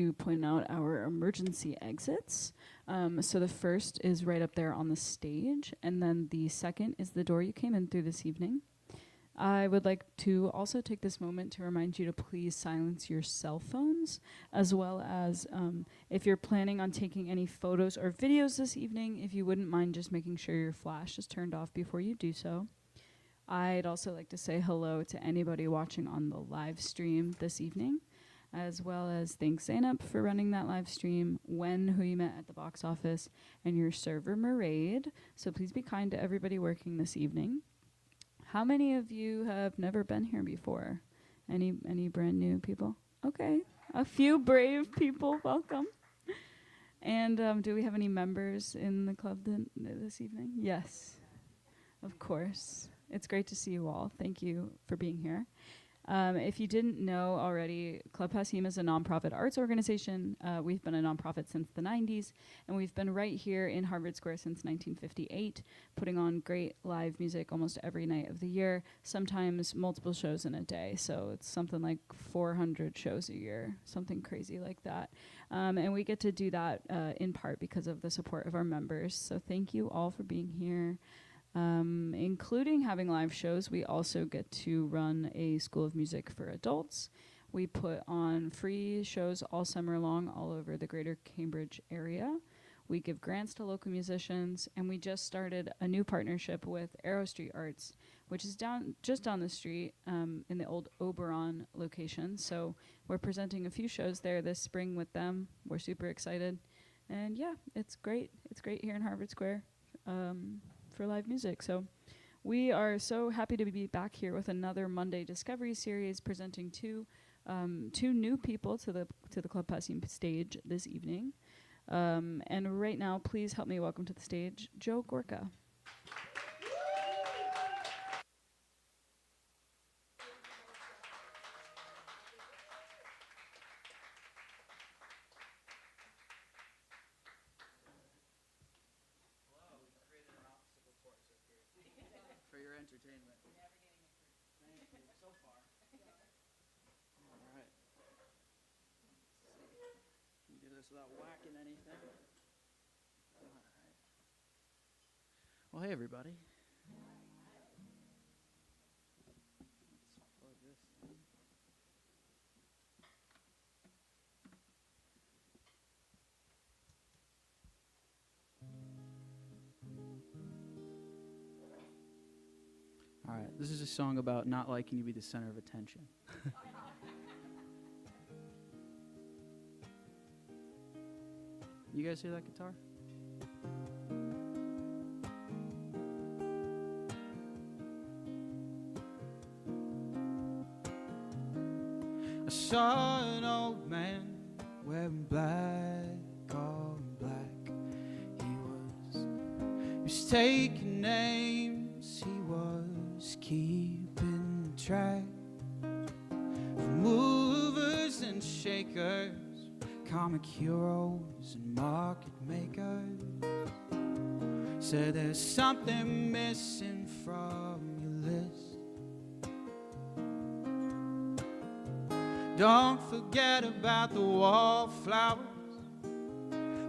to point out our emergency exits. So the first is right up there on the stage, and then the second is the door you came in through this evening. I would like to also take this moment to remind you to please silence your cell phones, as well as if you're planning on taking any photos or videos this evening, if you wouldn't mind just making sure your flash is turned off before you do so. I'd also like to say hello to anybody watching on the live stream this evening, as well as thanks Zainab for running that live stream, who you met at the box office, and your server Maraid. So please be kind to everybody working this evening. How many of you have never been here before? Any brand new people? Okay, a few brave people, welcome. And do we have any members in the club this evening? Yes, of course. It's great to see you all. Thank you for being here. If you didn't know already, Club Passim is a nonprofit arts organization. We've been a nonprofit since the 90s, and we've been right here in Harvard Square since 1958, putting on great live music almost every night of the year, sometimes multiple shows in a day. So it's something like 400 shows a year, something crazy like that. And we get to do that in part because of the support of our members. So thank you all for being here. Including having live shows, we also get to run a school of music for adults. We put on free shows all summer long all over the greater Cambridge area. We give grants to local musicians, and we just started a new partnership with Arrow Street Arts, which is just down the street in the old Oberon location. So we're presenting a few shows there this spring with them. We're super excited. And yeah, it's great. It's great here in Harvard Square. For live music. So we are so happy to be back here with another Monday Discovery series, presenting two new people to the Club Passim stage this evening. And right now, please help me welcome to the stage Joe Gorka. Entertainment. Thank you so far. All right. Can you do this without whacking anything? All right. Well, hey, everybody. Let's plug this in. All right, this is a song about not liking to be the center of attention. You guys hear that guitar? I saw an old man wearing black on black. He was taking names, he was keeping track of movers and shakers, comic heroes and market makers. Said there's something missing from your list. Don't forget about the wallflowers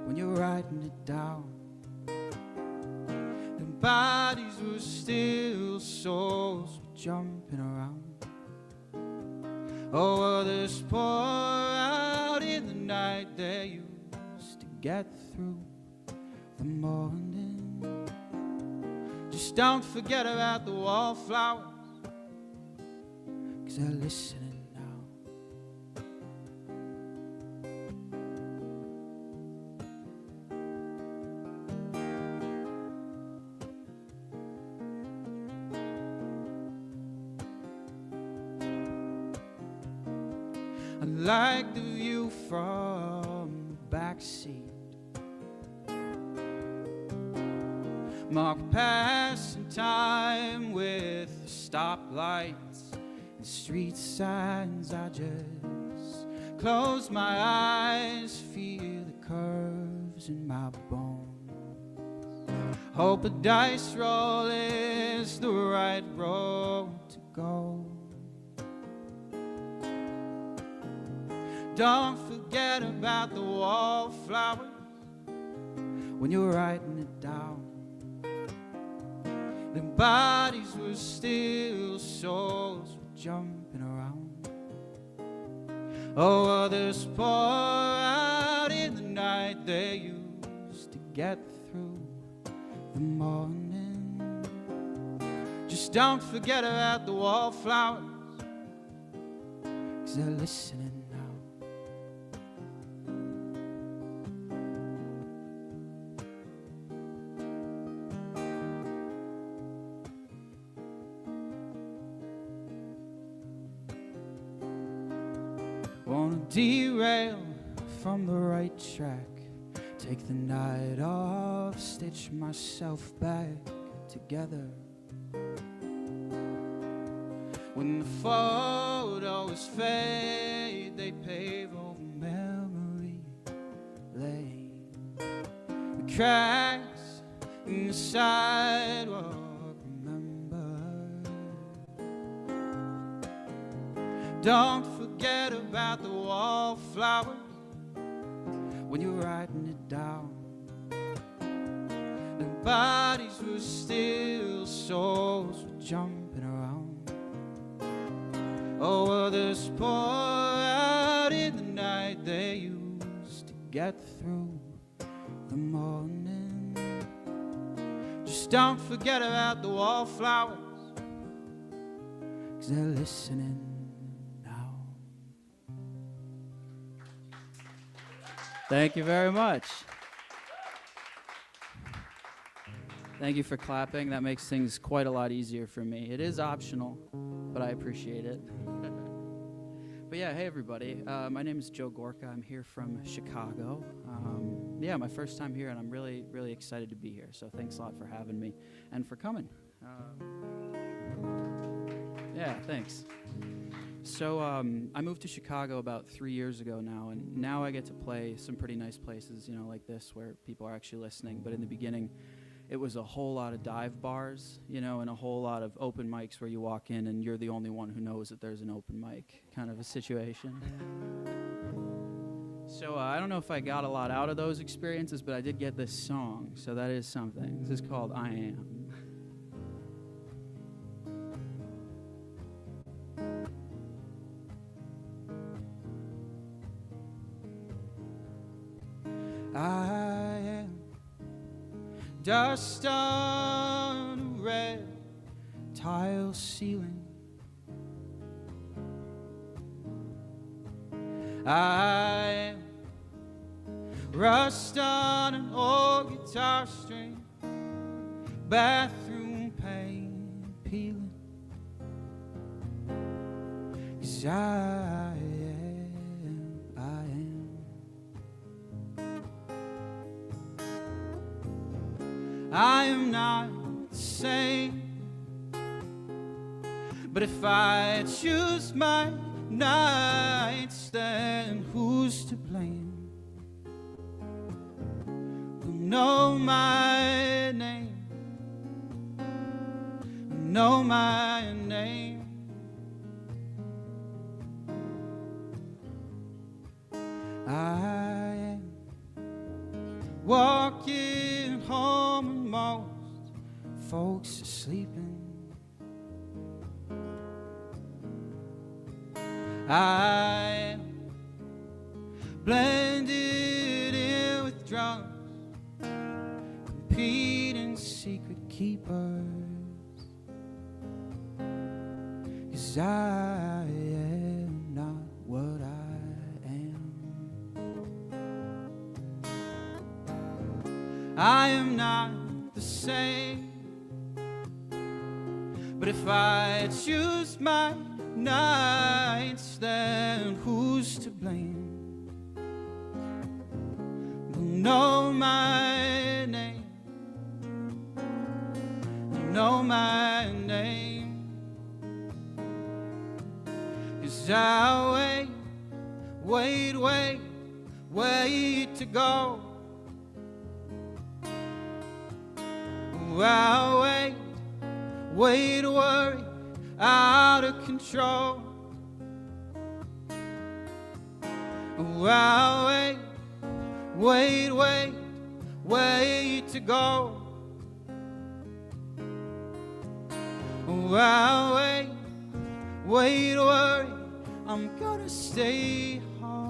when you're writing it down. The bodies were still, souls were jumping around. Oh, others pour out in the night. They used to get through the morning. Just don't forget about the wallflowers, 'cause they're listening now. I like the view from the back seat. Mark passing time with the stoplights and street signs. I just close my eyes, feel the curves in my bones. Hope a dice roll is the right road to go. Don't forget forget about the wallflowers when you were writing it down. The bodies were still, souls were jumping around. Oh, others pour out in the night they used to get through the morning. Just don't forget about the wallflowers, 'cause they're listening now. Wanna derail from the right track, take the night off, stitch myself back together. When the photos fade, they pave over memory lane. The cracks in the sidewalk, remember. Don't forget about the wallflowers when you're writing it down. The bodies were still, souls were jumping around. Oh, others pour out in the night they used to get through the morning. Just don't forget about the wallflowers, 'cause they're listening now. Thank you very much. Thank you for clapping. That makes things quite a lot easier for me. It is optional, but I appreciate it. But yeah, hey everybody. My name is Joe Gorka. I'm here from Chicago. Yeah, my first time here, and I'm really, really excited to be here. So thanks a lot for having me and for coming. Yeah, thanks. So I moved to Chicago about 3 years ago now, and now I get to play some pretty nice places, you know, like this, where people are actually listening. But in the beginning, it was a whole lot of dive bars, you know, and a whole lot of open mics where you walk in and you're the only one who knows that there's an open mic kind of a situation. So I don't know if I got a lot out of those experiences, but I did get this song, so that is something. This is called I Am. I am dust on a red tile ceiling. I am rust on an old guitar string, bathroom paint peeling. 'Cause I am not the same. But if I choose my nights, then who's to blame? You'll know my name. Know my name. I am walking home and most folks are sleeping. I am blended in with drums, competing secret keepers. 'Cause I am not what I am. I am not the same. But if I choose my nights, then who's to blame? They'll know my name. Know my name. 'Cause I'll wait to go. I'll wait to worry, out of control. I'll wait to go. I'll wait, worry, I'm gonna stay home.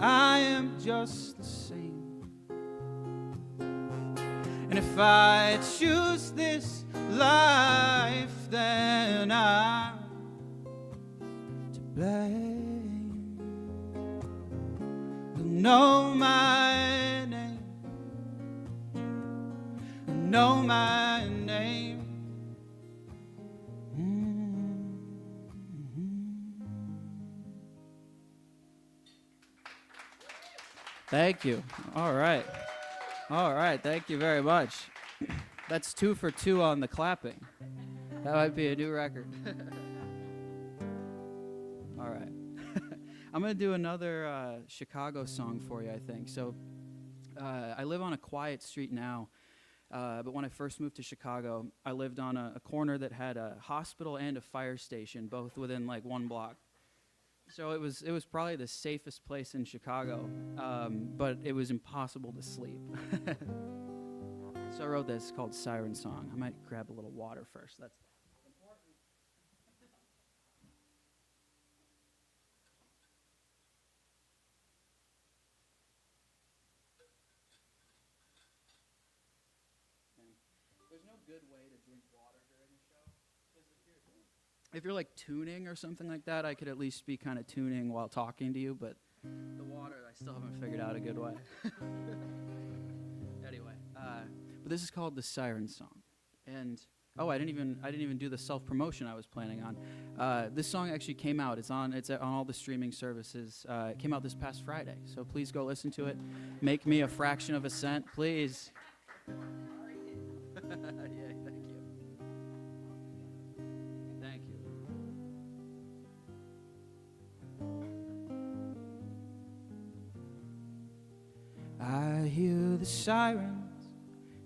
I am just the same, and if I choose this life, then I'm to blame. You'll know my name, know my name. Thank you. All right. Thank you very much. That's 2 for 2 on the clapping. That might be a new record. All right. I'm going to do another Chicago song for you, I think. So I live on a quiet street now. But when I first moved to Chicago, I lived on a corner that had a hospital and a fire station, both within like 1 block. So it was probably the safest place in Chicago, but it was impossible to sleep. So I wrote this called Siren Song. I might grab a little water first. That's important. There's no good way to drink water during the show. If you're like tuning or something like that, I could at least be kind of tuning while talking to you, but the water, I still haven't figured out a good way. Anyway, but this is called the Siren Song. And I didn't even do the self-promotion I was planning on. This song actually came out. It's on all the streaming services. It came out this past Friday, so please go listen to it. Make me a fraction of a cent, please. Yeah, thank you. Thank you. I hear the sirens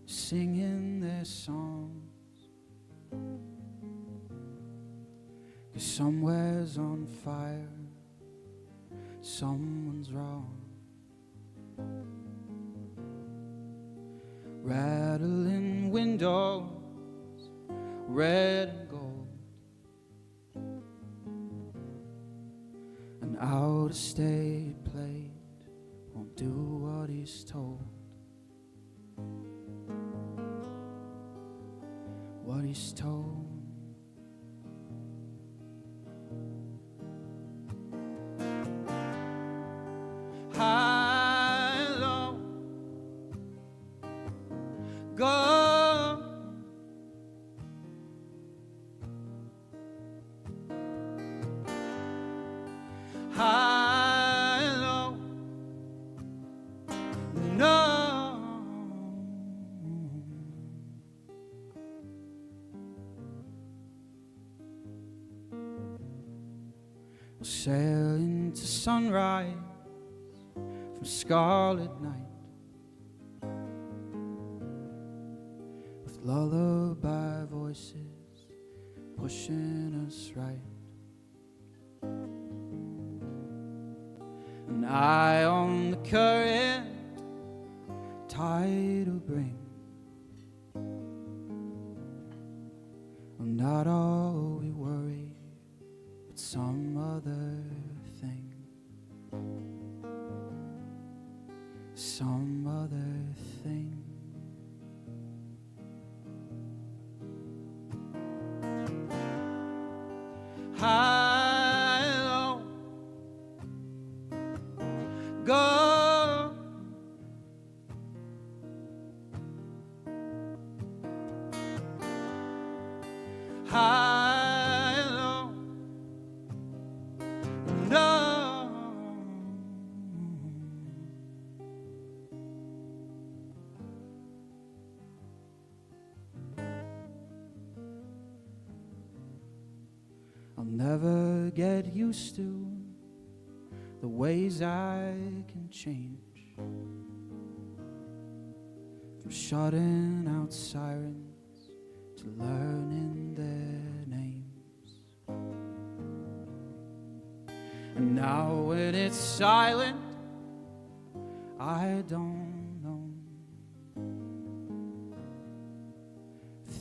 singing their songs, 'cause somewhere's on fire, someone's wrong. Rattling windows, red and gold, an out-of-state plate won't do what he's told. What he's told. High and low, go. High and low, no. We'll sail into sunrise from scarlet night, with lullaby voices pushing us right. An eye on the current, tide will bring. Well, not all we worry, but some other thing. Some other thing. High and low, go. High and low, no. I'll never get used to the ways I can change, from shutting out sirens to learning their names. And now when it's silent, I don't know.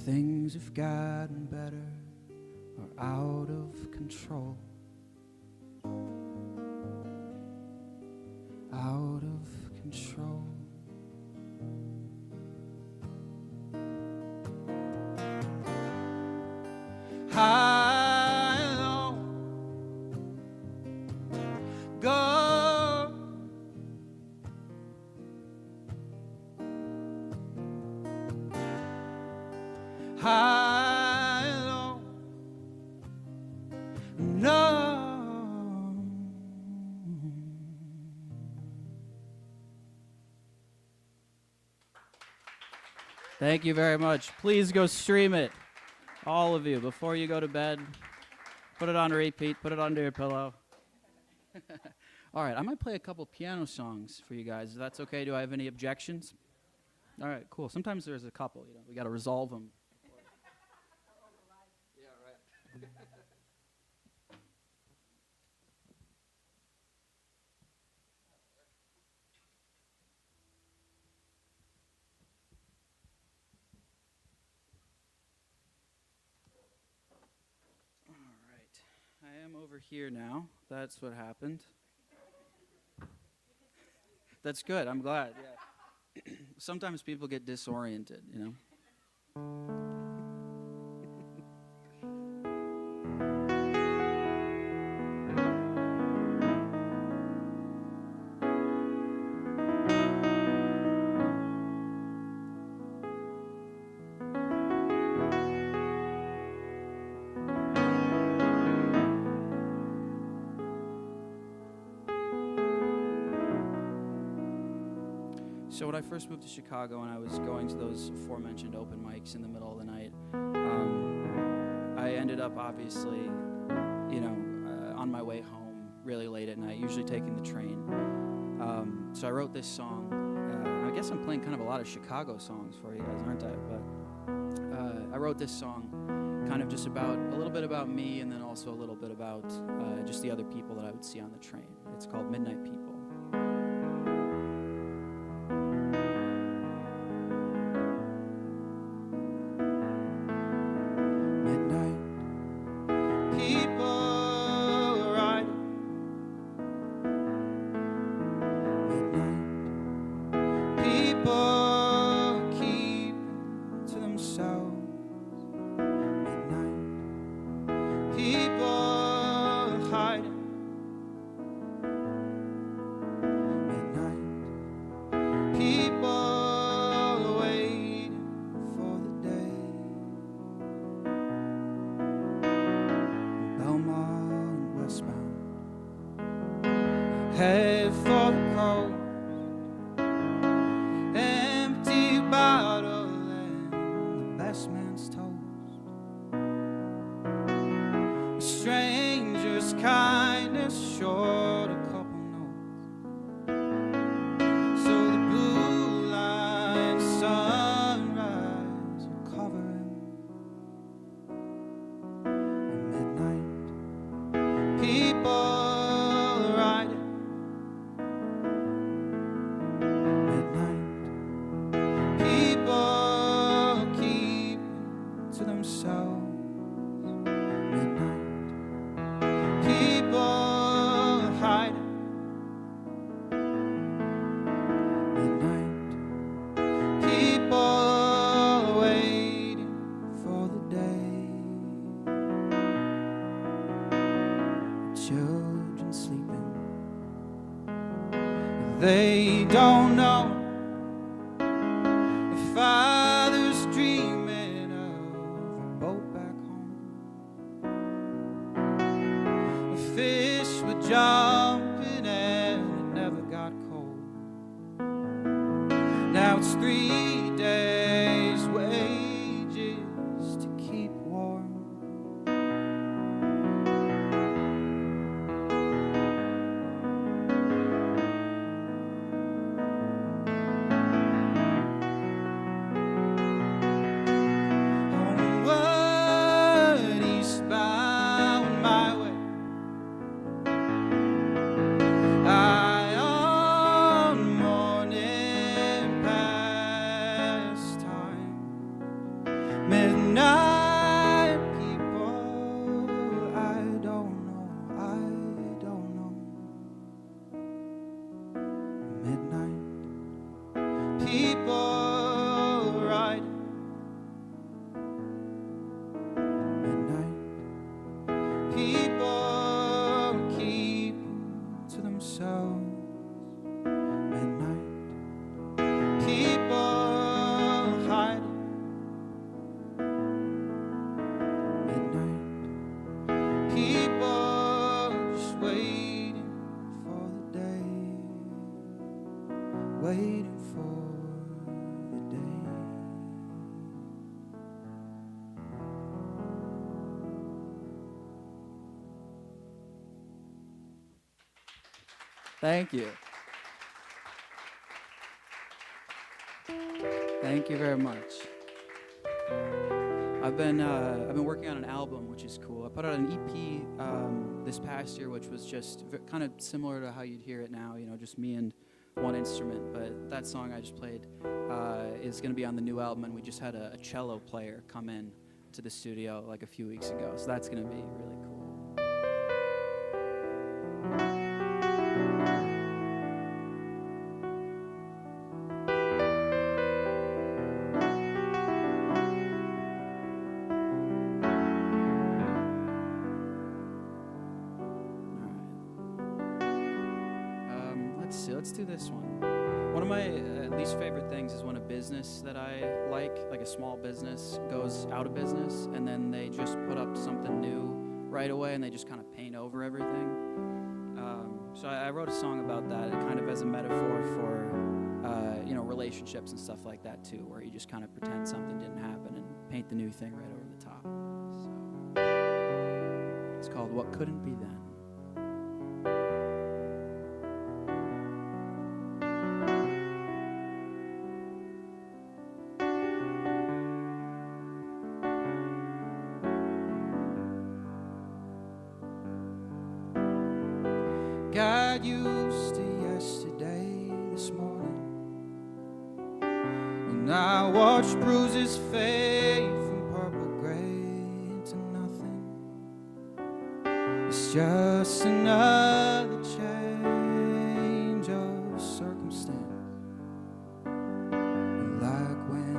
Things have gotten better or out of control. Out of control. High and low, go. High and low, no. Thank you very much. Please go stream it. All of you, before you go to bed, put it on repeat, put it under your pillow. All right, I might play a couple piano songs for you guys. If that's okay, do I have any objections? All right, cool. Sometimes there's a couple, we got to resolve them. Yeah, right. I am over here now. That's what happened. That's good. I'm glad. Yeah. Sometimes people get disoriented, So when I first moved to Chicago and I was going to those aforementioned open mics in the middle of the night, I ended up obviously, on my way home really late at night, usually taking the train. So I wrote this song. I guess I'm playing kind of a lot of Chicago songs for you guys, aren't I? But I wrote this song kind of just about a little bit about me and then also a little bit about just the other people that I would see on the train. It's called Midnight People. Head for the coast, empty bottle and the best man's toast. A stranger's kindness, short a couple notes. So the blue line sunrise will cover him. And midnight people children sleeping. They don't know if father's dreaming of a boat back home. A fish were jumping and it never got cold. Now it's 3 days' wages to keep warm. Homeward, eastbound my way. waiting for the day. Thank you. Thank you very much. I've been working on an album, which is cool. I put out an EP this past year, which was just kind of similar to how you'd hear it now, just me and one instrument. But that song I just played is going to be on the new album, and we just had a cello player come in to the studio like a few weeks ago, so that's going to be really cool. Let's do this one. One of my least favorite things is when a business that I like a small business, goes out of business, and then they just put up something new right away, and they just kind of paint over everything. So I wrote a song about that, kind of as a metaphor for, relationships and stuff like that too, where you just kind of pretend something didn't happen and paint the new thing right over the top. So it's called What Couldn't Be Then. Got used to yesterday this morning, when I watched bruises fade from purple gray into nothing. It's just another change of circumstance, like when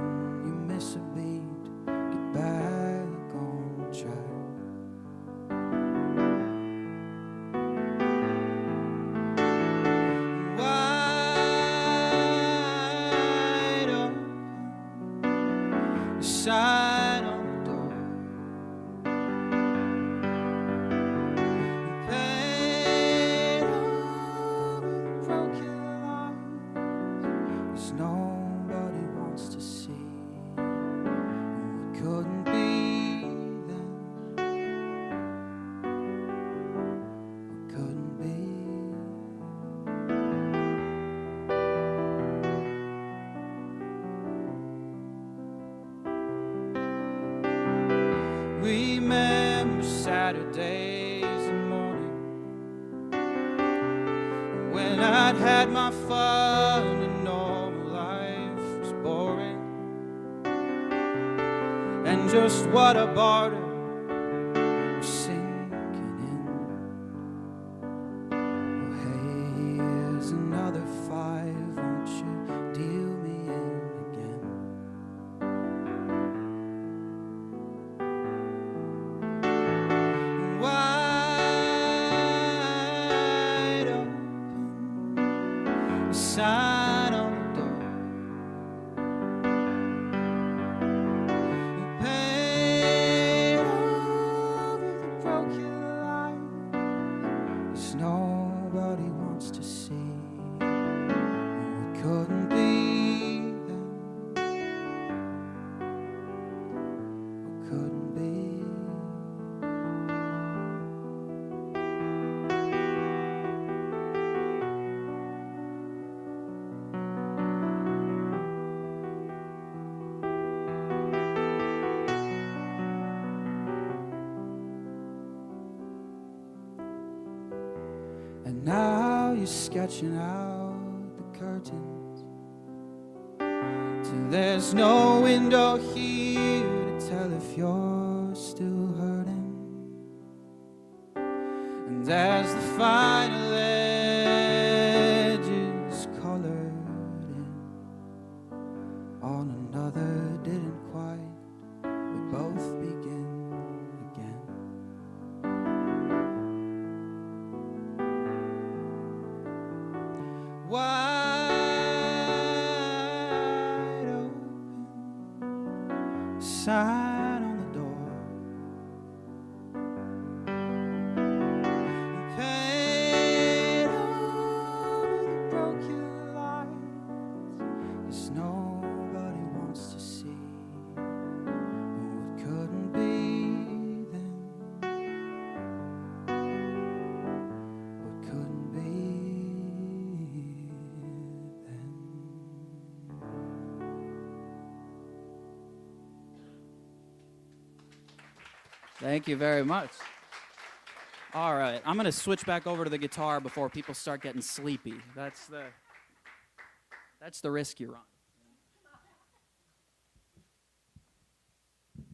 you miss a beat, get back on track. Sign on the door, paint over the broken lines, 'cause nobody wants to see what couldn't be then, what couldn't be. Remember Saturdays and morning, when I'd had my fun and normal life was boring, and just what a barter was sinking in. Oh, hey, here's another 5, won't you deal me in again? Wide open, a sign on the door, paint over the broken lines, 'cause nobody wants to see what couldn't be then, what couldn't be. And now you're sketching out the curtains, till there's no window here to tell if you're still hurting. And as the final edges colored in on another didn't quite, we both begin again. Wide open, sign on the door, paint over the broken lines, Thank you very much. All right, I'm going to switch back over to the guitar before people start getting sleepy. That's the risk you run. All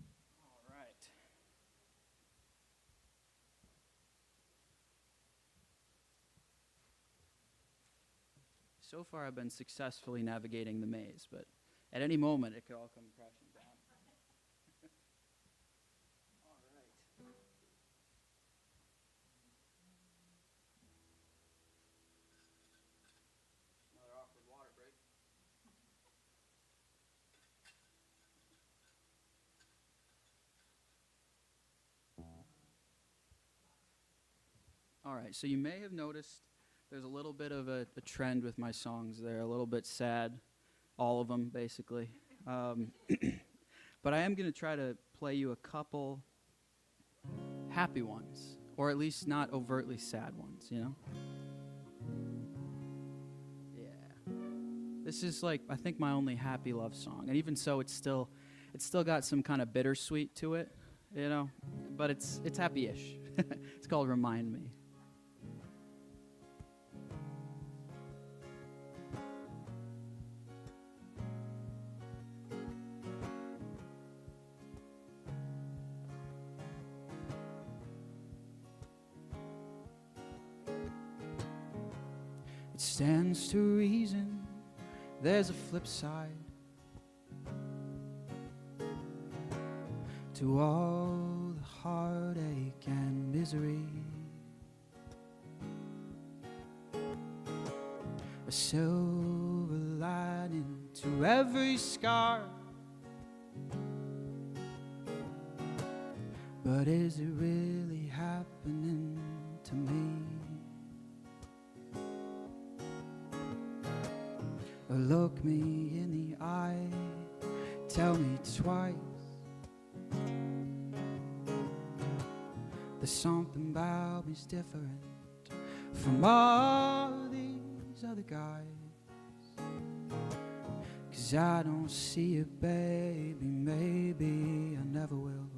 right. So far, I've been successfully navigating the maze, but at any moment, it could all come crashing down. All right. Another awkward water break. All right, so you may have noticed there's a little bit of a trend with my songs. They're a little bit sad, all of them, basically. But I am going to try to play you a couple happy ones, or at least not overtly sad ones, you know? Yeah. This is like, I think, my only happy love song. And even so, it's still got some kind of bittersweet to it, you know? But it's happy-ish. It's called Remind Me. It stands to reason there's a flip side to all the heartache and misery. A silver lining to every scar. But is it really happening to me? Look me in the eye, tell me twice. There's something about me's different from all these other guys. 'Cause I don't see it, baby, maybe I never will.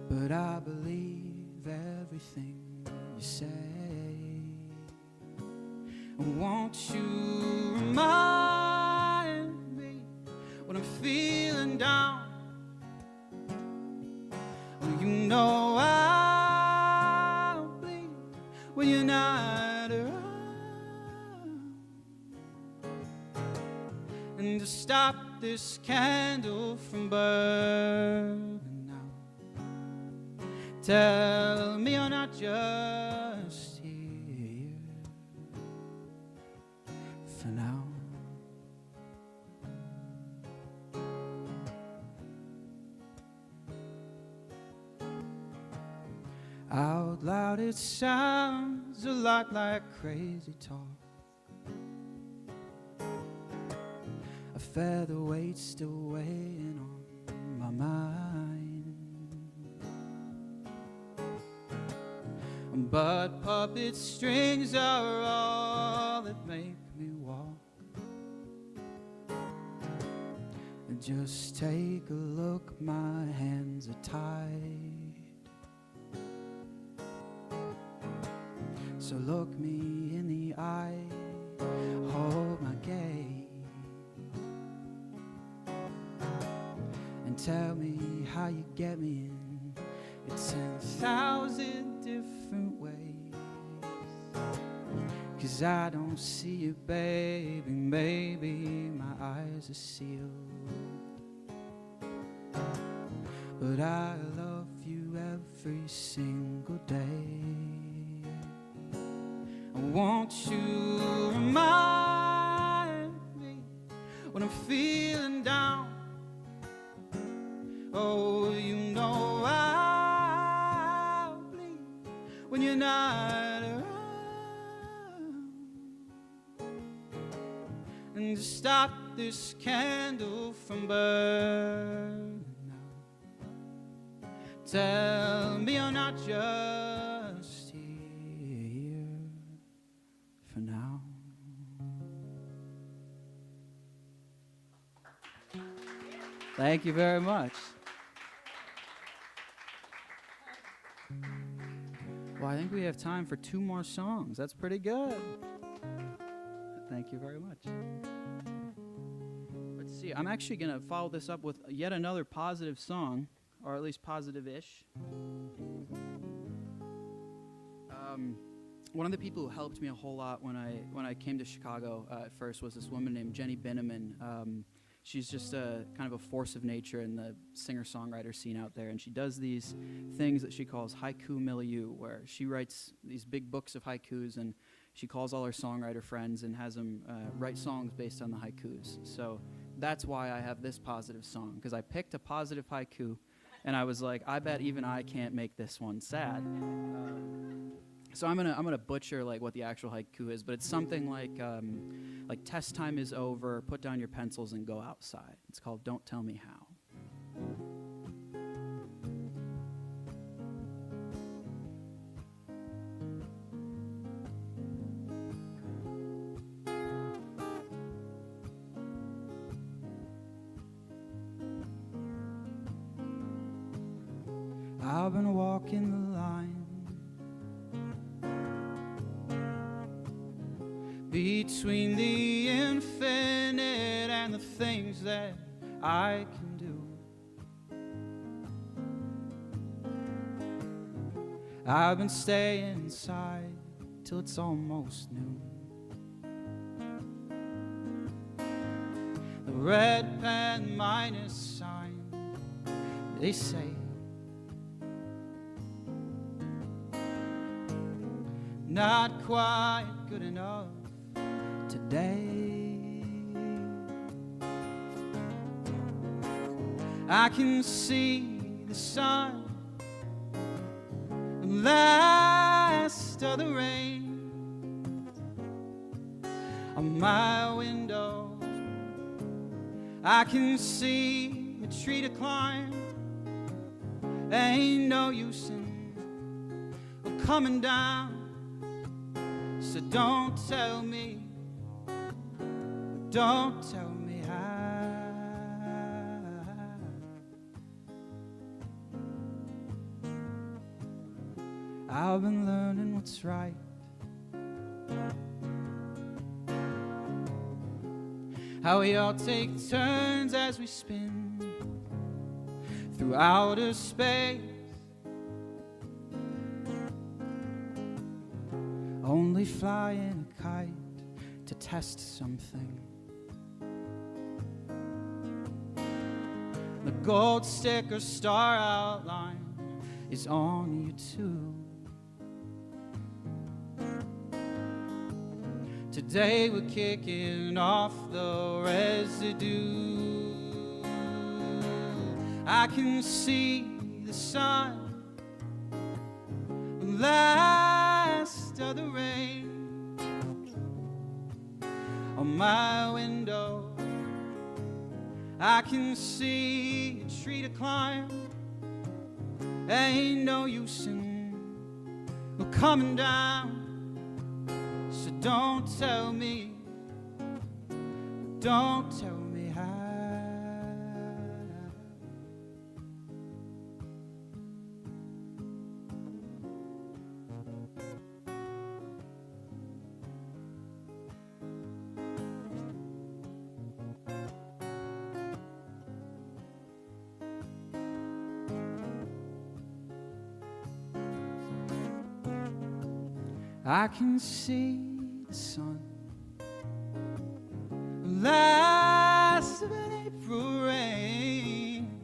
But I believe everything you say. Won't you remind me when I'm feeling down? Well, you know I'll bleed when you're not around. And to stop this candle from burning out, tell me you're not just here for now. Out loud it sounds a lot like crazy talk. A featherweight still weighing on my mind. But puppet strings are all that make me walk. And just take a look, my hands are tied. So look me in the eye, hold my gaze, and tell me how you get me in 10,000 different ways. 'Cause I don't see it, baby, maybe my eyes are sealed. But I love you every single day. Won't you remind me when I'm feeling down? Oh, you know I'll bleed when you're not around. And to stop this candle from burning out, tell me you're not just here for now. Thank you very much. Well, I think we have time for 2 more songs. That's pretty good. Thank you very much. Let's see. I'm actually going to follow this up with yet another positive song, or at least positive-ish. One of the people who helped me a whole lot when I came to Chicago at first was this woman named Jenny Binneman. She's just a kind of a force of nature in the singer-songwriter scene out there, and she does these things that she calls haiku milieu, where she writes these big books of haikus, and she calls all her songwriter friends and has them write songs based on the haikus. So that's why I have this positive song, because I picked a positive haiku, and I was like, I bet even I can't make this one sad. So I'm gonna butcher like what the actual haiku is, but it's something like test time is over, put down your pencils and go outside. It's called Don't Tell Me How. I've been walking the line between the infinite and the things that I can do. I've been staying inside till it's almost noon. The red pen minus sign, they say, not quite good enough today. I can see the sun, the last of the rain on my window. I can see a tree to climb. Ain't no use in coming down. So don't tell me how. I've been learning what's right. How we all take turns as we spin through outer space, only flying a kite to test something. The gold sticker star outline is on you too. Today we're kicking off the residue. I can see the sun, the last of the rain on my window. I can see a tree to climb. Ain't no use in coming down. So don't tell me how. I can see the sun, the last of an April rain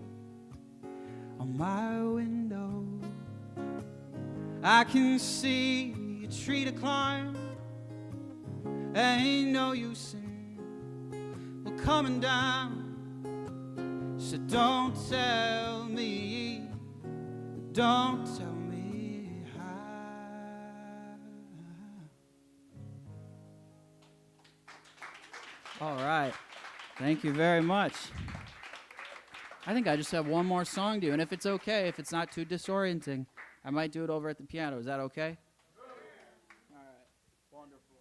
on my window. I can see a tree to climb. Ain't no use in coming down. So don't tell me how. All right. Thank you very much. I think I just have one more song to do, and if it's okay, if it's not too disorienting, I might do it over at the piano. Is that okay? All right. Wonderful.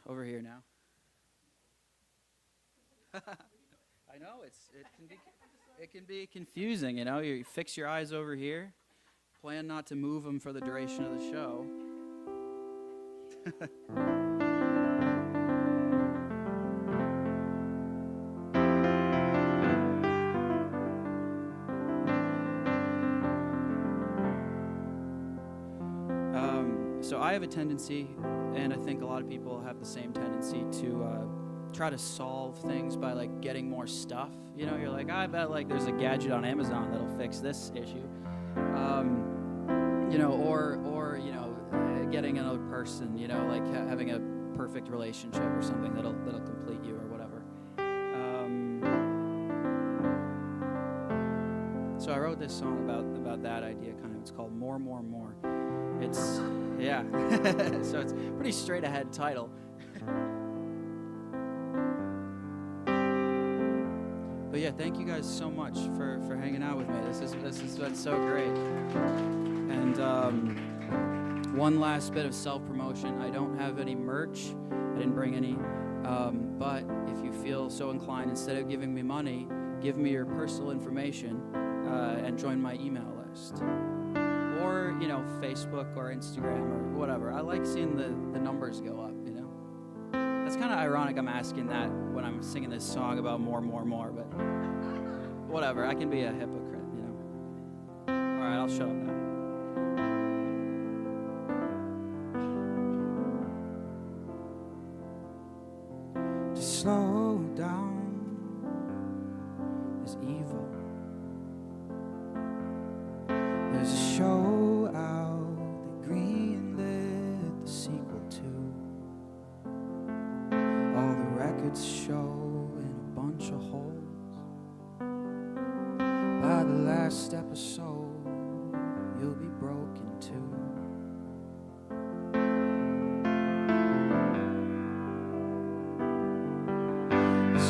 over here now. I know it can be confusing. You know, you fix your eyes over here. Plan not to move them for the duration of the show. So I have a tendency, and I think a lot of people have the same tendency to try to solve things by like getting more stuff. You know, you're like, I bet like there's a gadget on Amazon that'll fix this issue. You know, or you know, getting another person. You know, like having a perfect relationship or something that'll complete you or whatever. So I wrote this song about that idea. Kind of, it's called More, More, More. It's yeah. So it's a pretty straight ahead title. But yeah, thank you guys so much for hanging out with me. This has been so great. And one last bit of self-promotion. I don't have any merch. I didn't bring any. But if you feel so inclined, instead of giving me money, give me your personal information and join my email list. Or, you know, Facebook or Instagram or whatever. I like seeing the numbers go up, you know. That's kind of ironic I'm asking that when I'm singing this song about more, but whatever. I can be a hypocrite, you know. All right, I'll shut up now. Just slow down. There's evil. There's a show out that greenlit the sequel to. All the records show in a bunch of holes. By the last episode, you'll be broken too.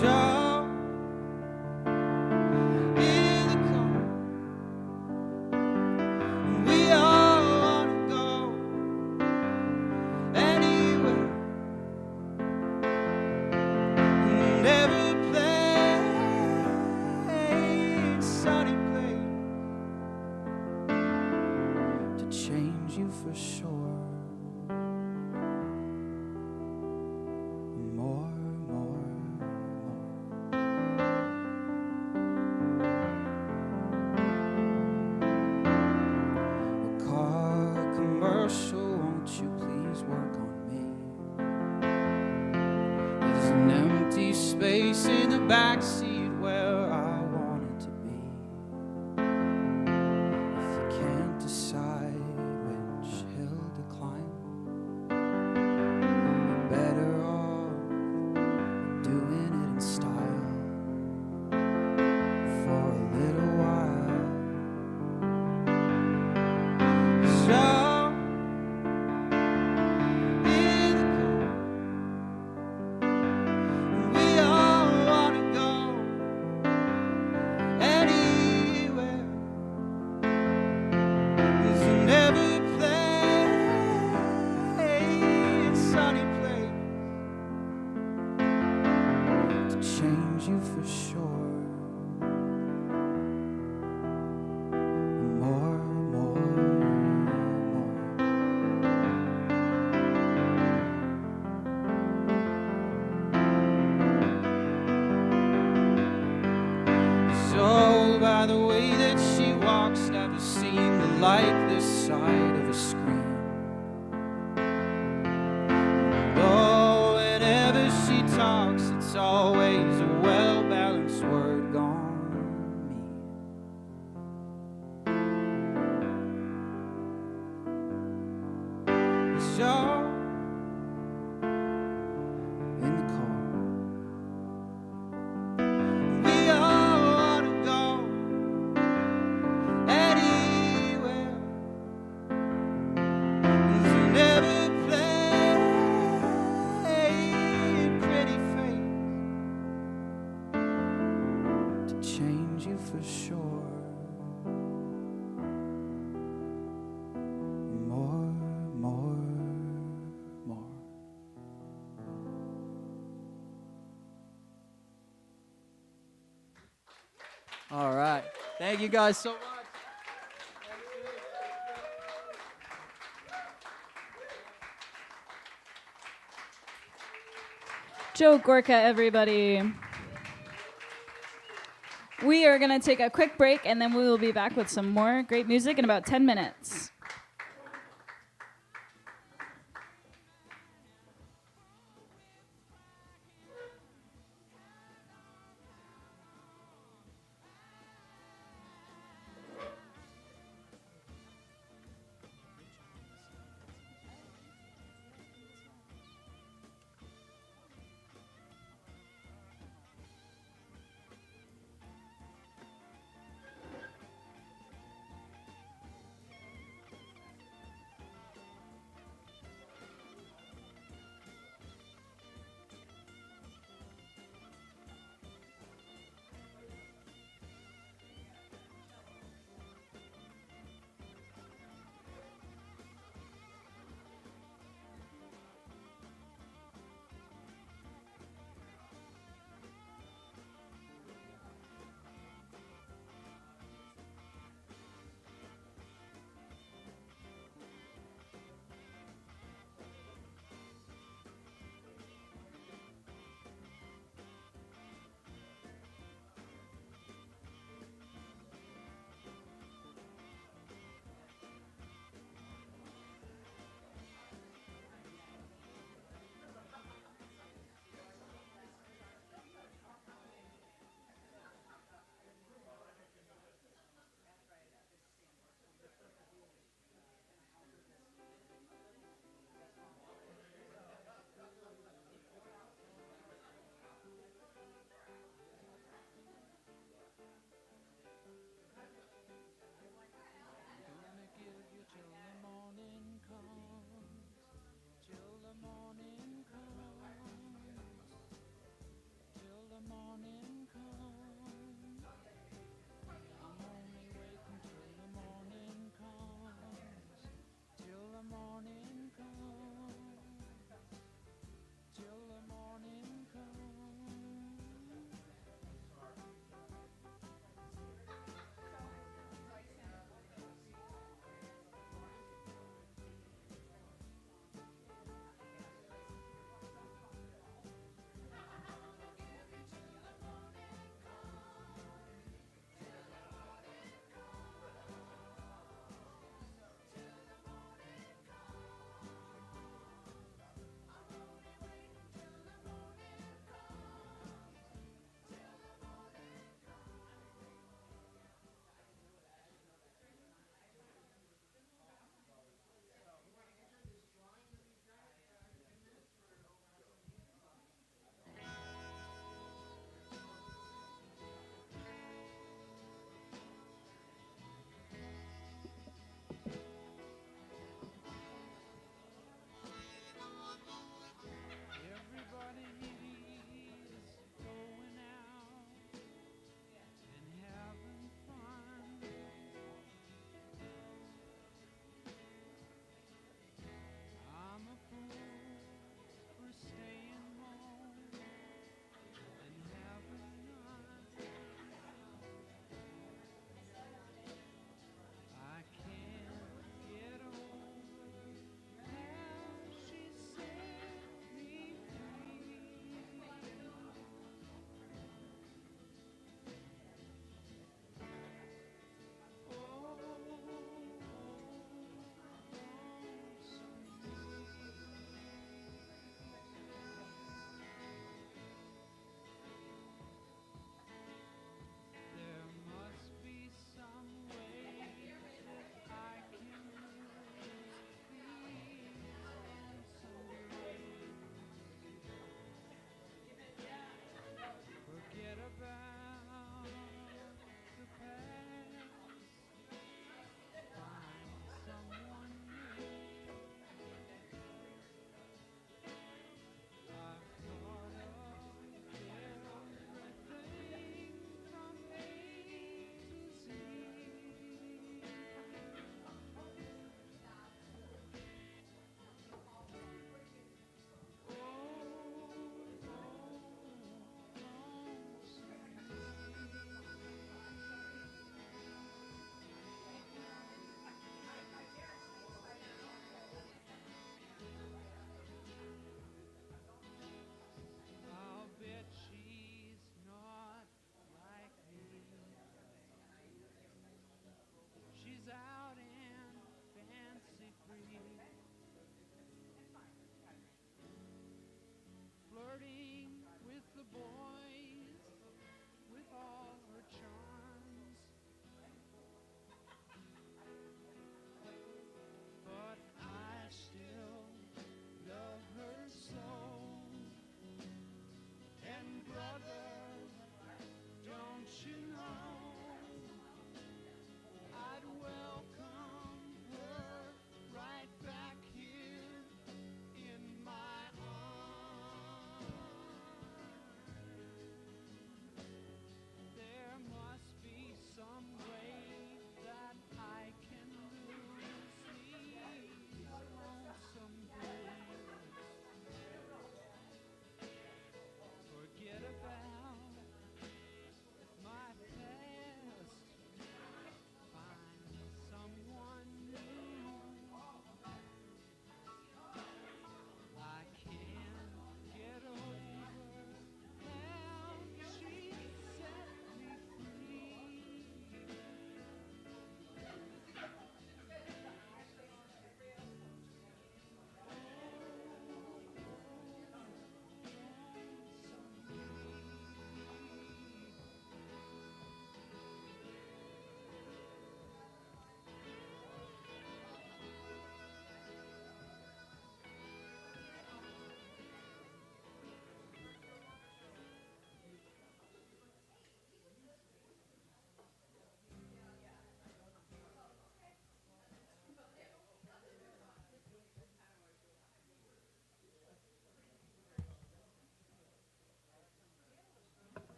So for sure. More. A car commercial, won't you please work on me? There's an empty space in the backseat where I wanted to be. If you can't decide hill to climb, you're better off doing it in style for a little while. So in the cold, we all wanna go anywhere. There's never change you for sure. More. So by the way that she walks, never seen the light this side of a screen. Oh, whenever she talks, it's always a well-balanced word gone me. So in the cold, we all wanna go anywhere. There's never pretty face All right. Thank you guys so much. Joe Gorka, everybody. We are going to take a quick break, and then we will be back with some more great music in about 10 minutes.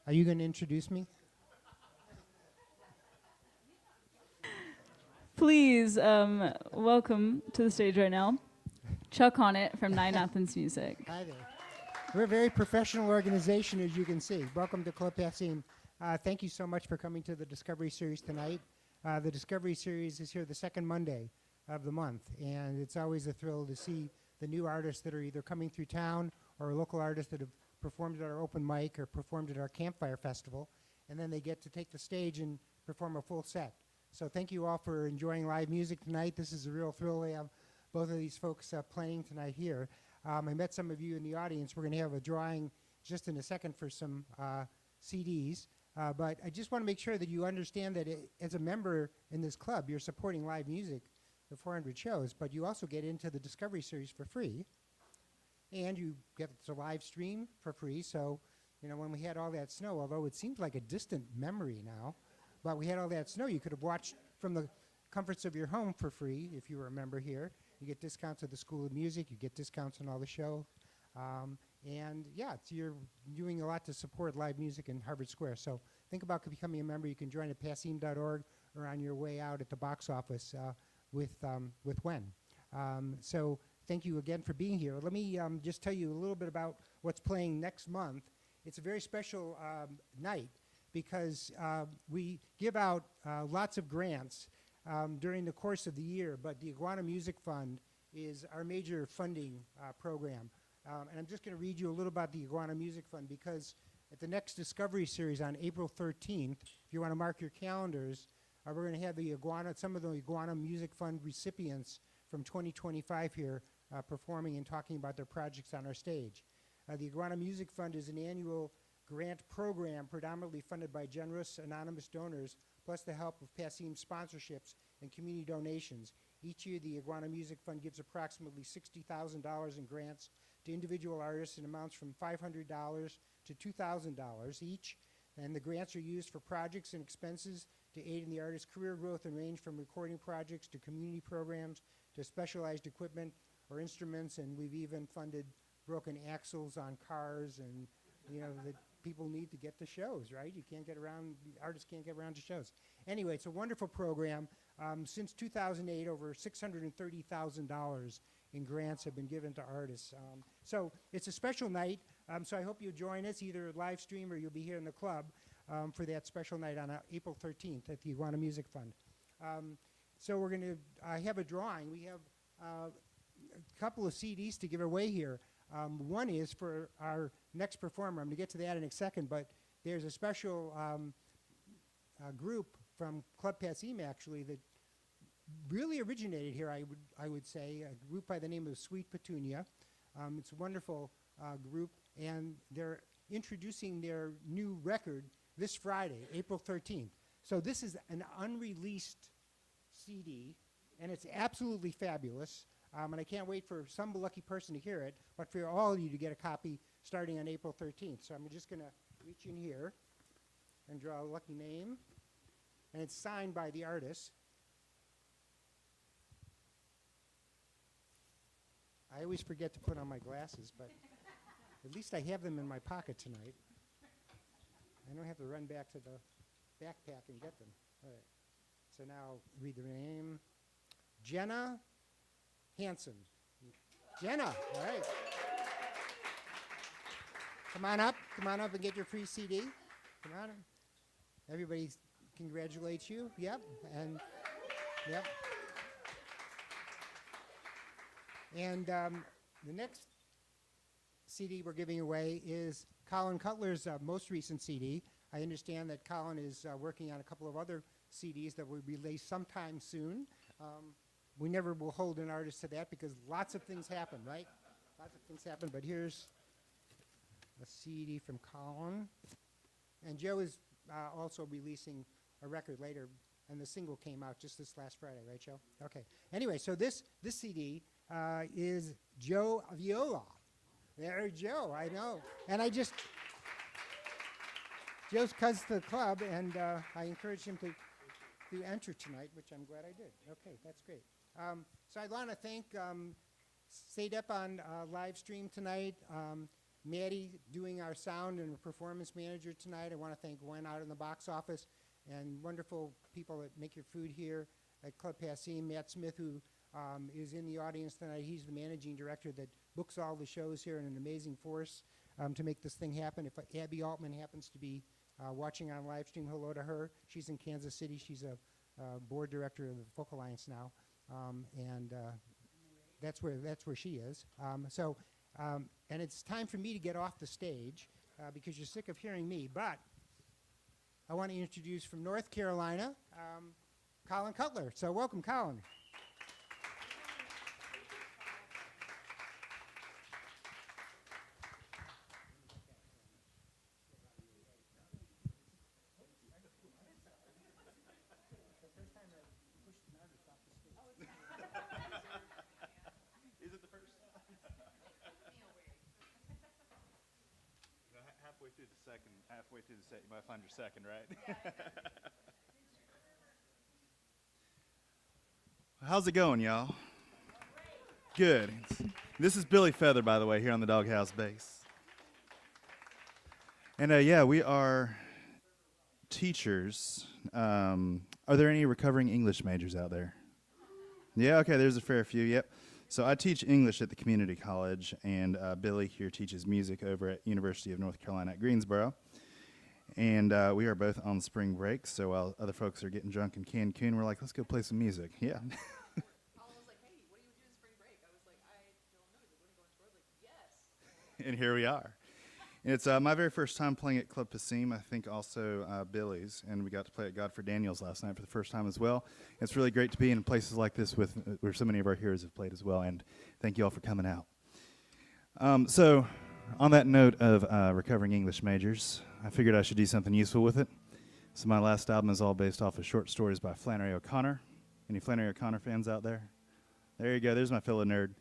Are you going to introduce me? Please welcome to the stage right now, Chuck Honnett from Nine Athens Music. Hi there. We're a very professional organization, as you can see. Welcome to Club Passim. Thank you so much for coming to the Discovery Series tonight. The Discovery Series is here the second Monday of the month, and it's always a thrill to see the new artists that are either coming through town or local artists that have performed at our open mic or performed at our Campfire Festival, and then they get to take the stage and perform a full set. So thank you all for enjoying live music tonight. This is a real thrill to have both of these folks playing tonight here. I met some of you in the audience. We're going to have a drawing just in a second for some CDs. But I just want to make sure that you understand that as a member in this club, you're supporting live music, the 400 shows, but you also get into the Discovery Series for free. And you get the live stream for free. So, you know, when we had all that snow, although it seems like a distant memory now, but we had all that snow, you could have watched from the comforts of your home for free if you were a member here. You get discounts at the School of Music. You get discounts on all the show. And yeah, you're doing a lot to support live music in Harvard Square. So think about becoming a member. You can join at passim.org or on your way out at the box office with Wen. So thank you again for being here. Let me just tell you a little bit about what's playing next month. It's a very special night because we give out lots of grants during the course of the year, but the Iguana Music Fund is our major funding program. And I'm just going to read you a little about the Iguana Music Fund because at the next Discovery Series on April 13th, if you want to mark your calendars, we're going to have some of the Iguana Music Fund recipients from 2025 here performing and talking about their projects on our stage. The Iguana Music Fund is an annual grant program predominantly funded by generous anonymous donors, plus the help of Passim sponsorships and community donations. Each year, the Iguana Music Fund gives approximately $60,000 in grants to individual artists in amounts from $500 to $2,000 each. And the grants are used for projects and expenses to aid in the artist's career growth and range from recording projects to community programs to specialized equipment or instruments. And we've even funded broken axles on cars and, you know, that people need to get to shows, right? You can't get around, artists can't get around to shows. Anyway, it's a wonderful program. Since 2008, over $630,000 in grants have been given to artists. So it's a special night, so I hope you'll join us, either live stream or you'll be here in the club for that special night on April 13th at the Iguana Music Fund. So we're going to have a drawing. We have a couple of CDs to give away here. One is for our next performer. I'm going to get to that in a second, but there's a special group from Club Passim, actually, that really originated here, I would say, a group by the name of Sweet Petunia. It's a wonderful group, and they're introducing their new record this Friday, April 13th. So this is an unreleased CD, and it's absolutely fabulous. And I can't wait for some lucky person to hear it, but for all of you to get a copy starting on April 13th. So I'm just going to reach in here and draw a lucky name. And it's signed by the artist. I always forget to put on my glasses, but at least I have them in my pocket tonight. I don't have to run back to the backpack and get them. All right. So now read the name. Jenna Hansen. Jenna, all right. Come on up and get your free CD. Come on. Everybody congratulates you. Yep. And yep. And the next CD we're giving away is Colin Cutler's most recent CD. I understand that Colin is working on a couple of other CDs that will be released sometime soon. We never will hold an artist to that because lots of things happen, right? Lots of things happen, but here's a CD from Colin. And Joe is also releasing a record later, and the single came out just this last Friday, right, Joe? Okay. Anyway, so this CD is Joe Viola. There, Joe, I know. And Joe's cousin to the club, and I encouraged him to enter tonight, which I'm glad I did. Okay, that's great. So I want to thank, stayed up on live stream tonight. Maddie doing our sound and performance manager tonight. I want to thank Gwen out in the box office and wonderful people that make your food here at Club Passim. Matt Smith, who is in the audience tonight. He's the managing director that books all the shows here and an amazing force to make this thing happen. If Abby Altman happens to be watching on live stream, hello to her. She's in Kansas City. She's a board director of the Folk Alliance now, and that's where she is. And it's time for me to get off the stage because you're sick of hearing me. But I want to introduce from North Carolina, Colin Cutler. So welcome, Colin. Is it the first? Halfway through the set, you might find your second, right? How's it going, y'all? Good. This is Billy Feather, by the way, here on the Doghouse bass. And yeah, we are teachers. Are there any recovering English majors out there? Yeah, okay, there's a fair few, yep. So I teach English at the community college, and Billy here teaches music over at University of North Carolina at Greensboro. And we are both on spring break, so while other folks are getting drunk in Cancun, we're like, let's go play some music. Yeah. Colin was like, hey, what do you do in spring break? I was like, I don't know. He's like, what are you going to? I was like, yes. And here we are. And it's my very first time playing at Club Passim, I think also Billy's, and we got to play at God for Daniels last night for the first time as well. It's really great to be in places like this with where so many of our heroes have played as well, and thank you all for coming out. So on that note of recovering English majors, I figured I should do something useful with it. So my last album is all based off of short stories by Flannery O'Connor. Any Flannery O'Connor fans out there? There you go, there's my fellow nerd.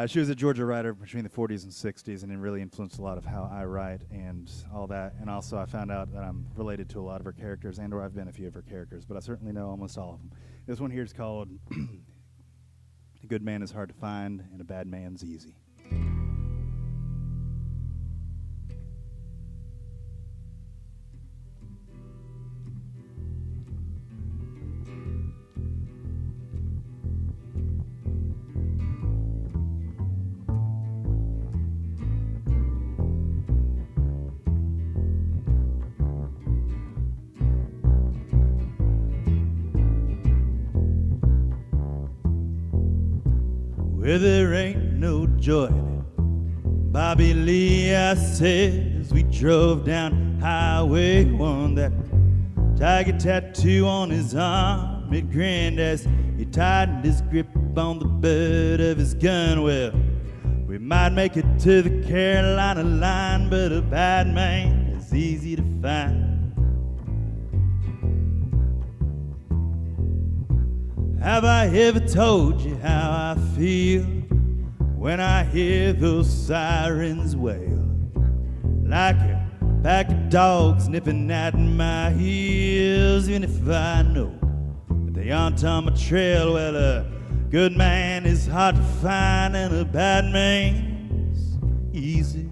She was a Georgia writer between the 40s and 60s, and it really influenced a lot of how I write and all that. And also I found out that I'm related to a lot of her characters, and or I've been a few of her characters, but I certainly know almost all of them. This one here is called A Good Man is Hard to Find, and a Bad Man's Easy. Where there ain't no joy in it, Bobby Lee, I said, as we drove down Highway 1, that tiger tattoo on his arm, it grinned as he tightened his grip on the butt of his gun. Well, we might make it to the Carolina line, but a bad man is easy to find. Have I ever told you how I feel when I hear those sirens wail? Like a pack of dogs nipping at my heels. Even if I know that they aren't on my trail, well, a good man is hard to find and a bad man's easy.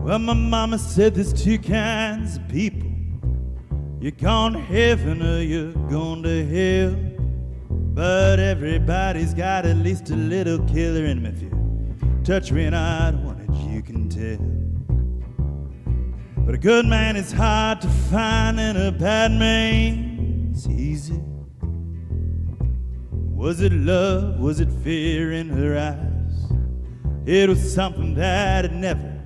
Well, my mama said there's two kinds of people. You're going to heaven or you're going to hell. But everybody's got at least a little killer in them. If you touch me and I don't want it, you can tell. But a good man is hard to find and a bad man's easy. Was it love? Was it fear in her eyes? It was something that had never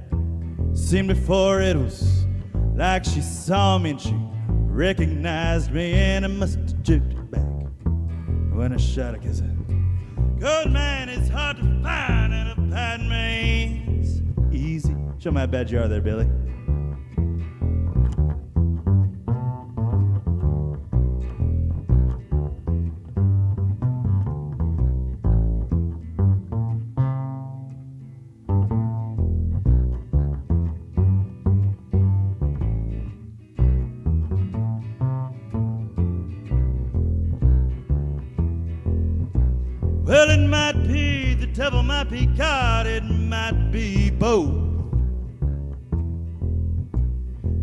seen before. It was like she saw me and she recognized me, and I must have jerked it back when I shot her, 'cause a good man is hard to find and a bad man's easy. Show me how bad you are there, Billy. Well, it might be the devil, might be God, it might be both.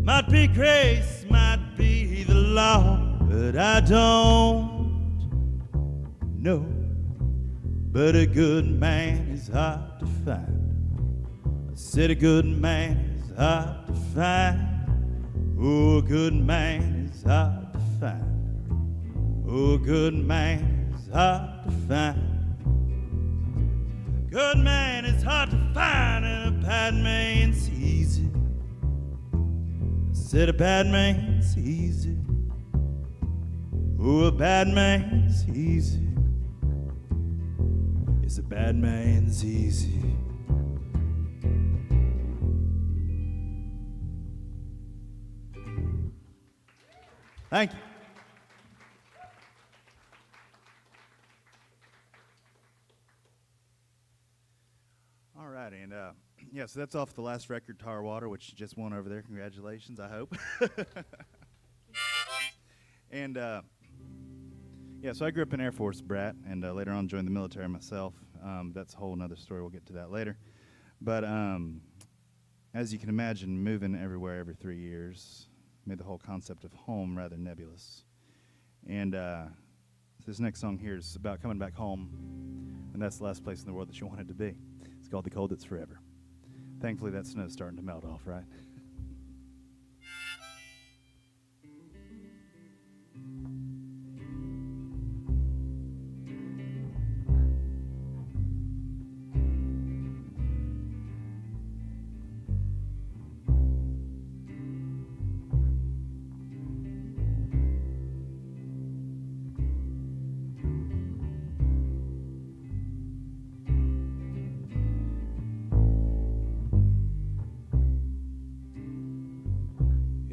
Might be grace, might be the law, but I don't know. But a good man is hard to find. I said a good man is hard to find. Oh, a good man is hard to find. Oh, a good man is hard to find. Good man is hard to find, and a bad man's easy. I said a bad man's easy. Oh, a bad man's easy. It's a bad man's easy. Thank you. All right, and yeah, so that's off the last record, Tar Water, which just won over there. Congratulations, I hope. And yeah, so I grew up an Air Force brat, and later on joined the military myself. That's a whole nother story. We'll get to that later. But as you can imagine, moving everywhere every 3 years made the whole concept of home rather nebulous. And this next song here is about coming back home, and that's the last place in the world that you wanted to be. It's called The Cold That's Forever. Thankfully, that snow's starting to melt off, right?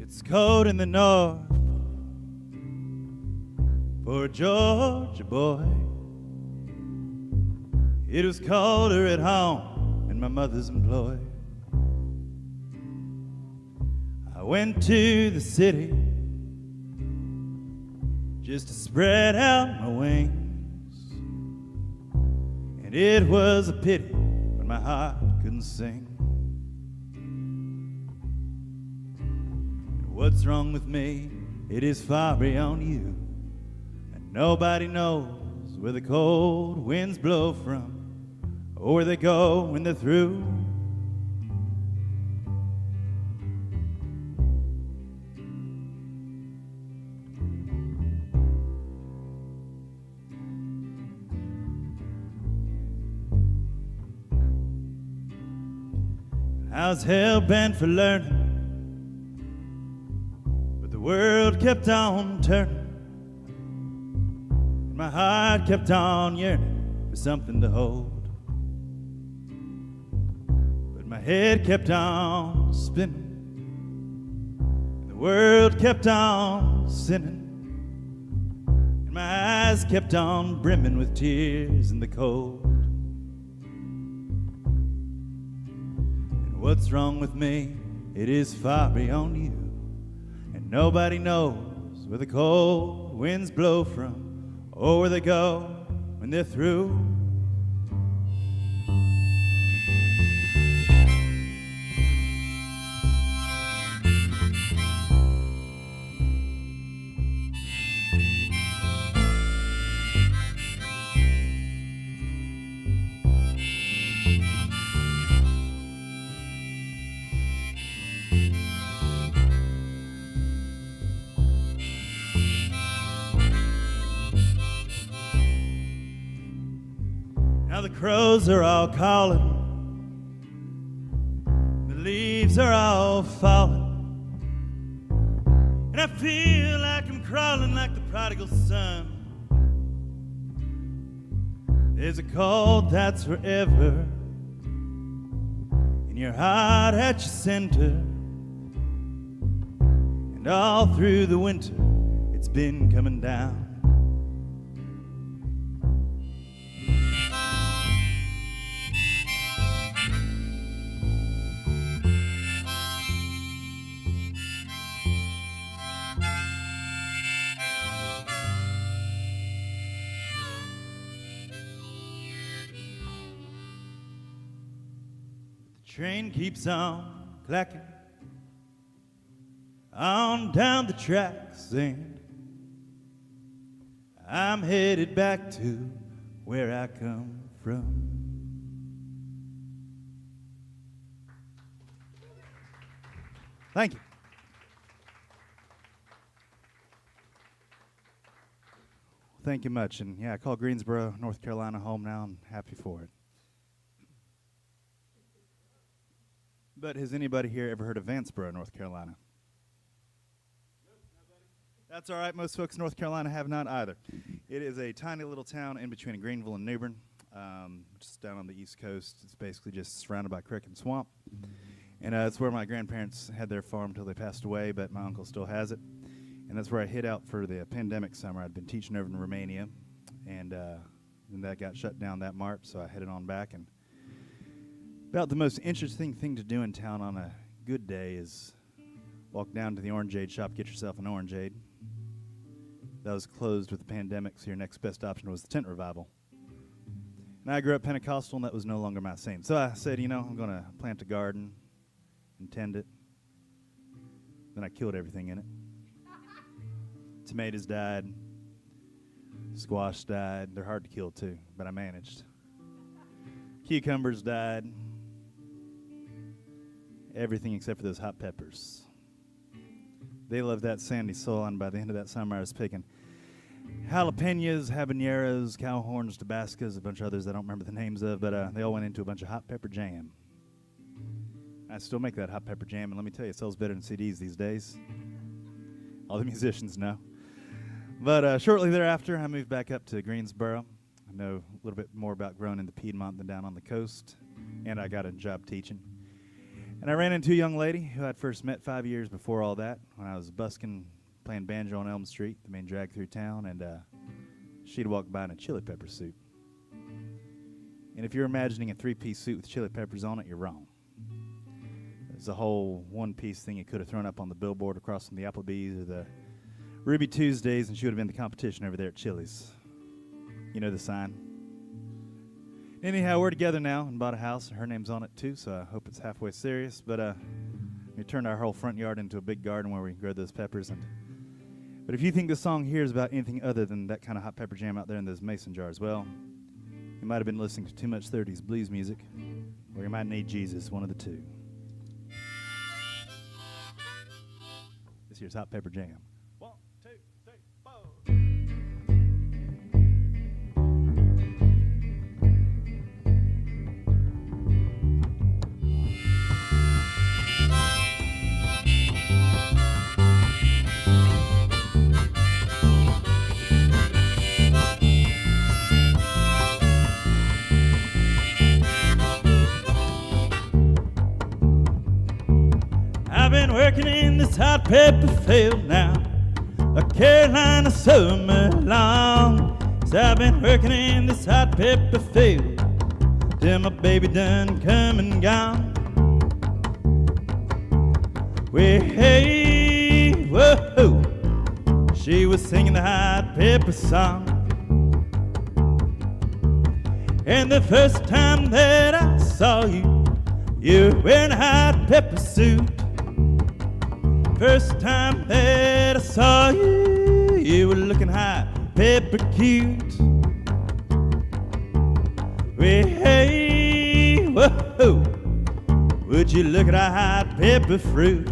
It's cold in the north for a Georgia boy. It was colder at home in my mother's employ. I went to the city just to spread out my wings, and it was a pity when my heart couldn't sing. What's wrong with me? It is far beyond you, and nobody knows where the cold winds blow from, or where they go when they're through. I was hell-bent for learning, the world kept on turning, and my heart kept on yearning for something to hold. But my head kept on spinning, and the world kept on sinning, and my eyes kept on brimming with tears in the cold. And what's wrong with me? It is far beyond you. Nobody knows where the cold winds blow from, or where they go when they're through. Now the crows are all calling, the leaves are all falling, and I feel like I'm crawling like the prodigal son. There's a cold that's forever in your heart at your center, and all through the winter it's been coming down. Train keeps on clacking on down the tracks, and I'm headed back to where I come from. Thank you. Thank you much. And yeah, I call Greensboro, North Carolina home now. I'm happy for it. But has anybody here ever heard of Vanceboro, North Carolina? That's all right. Most folks in North Carolina have not either. It is a tiny little town in between Greenville and New Bern, just down on the East Coast. It's basically just surrounded by creek and swamp. And it's where my grandparents had their farm until they passed away, but my uncle still has it. And that's where I hid out for the pandemic summer. I'd been teaching over in Romania, and then that got shut down that March, so I headed on back. And about the most interesting thing to do in town on a good day is walk down to the orangeade shop, get yourself an orangeade. That was closed with the pandemic, so your next best option was the tent revival. And I grew up Pentecostal, and that was no longer my scene. So I said, I'm going to plant a garden and tend it. Then I killed everything in it. Tomatoes died. Squash died. They're hard to kill, too, but I managed. Cucumbers died. Everything except for those hot peppers. They love that sandy soil, and by the end of that summer, I was picking jalapenos, habaneros, cow horns, Tabascos, a bunch of others I don't remember the names of, but they all went into a bunch of hot pepper jam. I still make that hot pepper jam, and let me tell you, it sells better than CDs these days. All the musicians know. But shortly thereafter, I moved back up to Greensboro. I know a little bit more about growing in the Piedmont than down on the coast, and I got a job teaching. And I ran into a young lady who I'd first met 5 years before all that when I was busking, playing banjo on Elm Street, the main drag through town, and she'd walked by in a chili pepper suit. And if you're imagining a three-piece suit with chili peppers on it, you're wrong. There's a whole one-piece thing you could have thrown up on the billboard across from the Applebee's or the Ruby Tuesdays, and she would have been the competition over there at Chili's. You know the sign. Anyhow, we're together now and bought a house. Her name's on it, too, so I hope it's halfway serious. But we turned our whole front yard into a big garden where we grow those peppers. But if you think this song here is about anything other than that kind of hot pepper jam out there in those mason jars, well, you might have been listening to too much 30s blues music, or you might need Jesus, one of the two. This here's Hot Pepper Jam. 1, 2, 3, 4. I've been working in this hot pepper field now, a Carolina summer long. So I've been working in this hot pepper field till my baby done come and gone. Well, hey, whoa, she was singing the hot pepper song. And the first time that I saw you, you were wearing a hot pepper suit. First time that I saw you, you were looking hot pepper cute. Well, hey, whoa, would you look at our hot pepper fruit?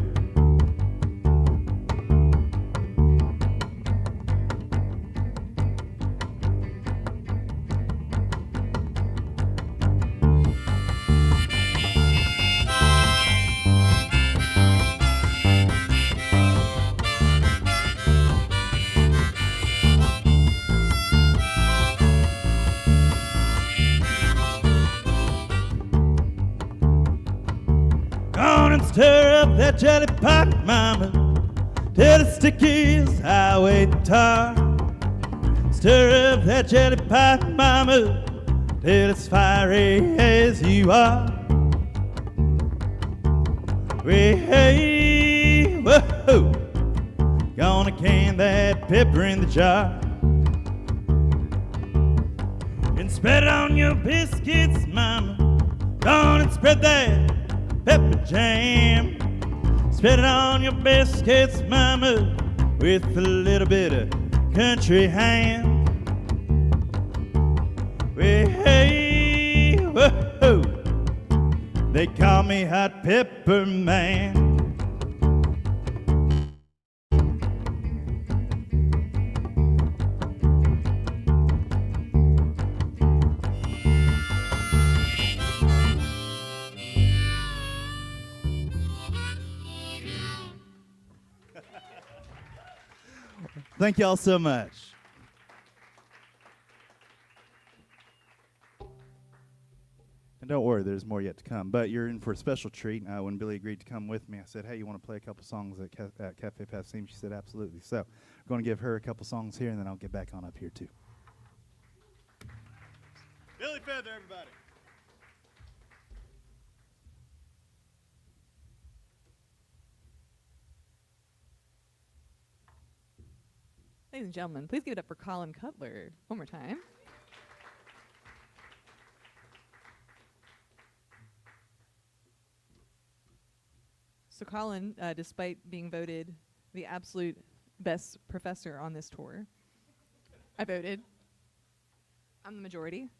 Stir up that jelly pot, mama, till it sticky as highway tar. Stir up that jelly pot, mama, till it's fiery as you are. Well, hey, whoa, gonna can that pepper in the jar and spread it on your biscuits, mama. Gonna spread that pepper jam. Spread it on your biscuits, mama, with a little bit of country ham. Well, hey, whoa, they call me Hot Pepper Man. Thank y'all so much. And don't worry, there's more yet to come. But you're in for a special treat. When Billy agreed to come with me, I said, hey, you want to play a couple songs at Cafe Passim? She said, absolutely. So I'm going to give her a couple songs here, and then I'll get back on up here, too. Billy Feather, everybody. Ladies and gentlemen, please give it up for Colin Cutler. One more time. So Colin, despite being voted the absolute best professor on this tour, I voted. I'm the majority.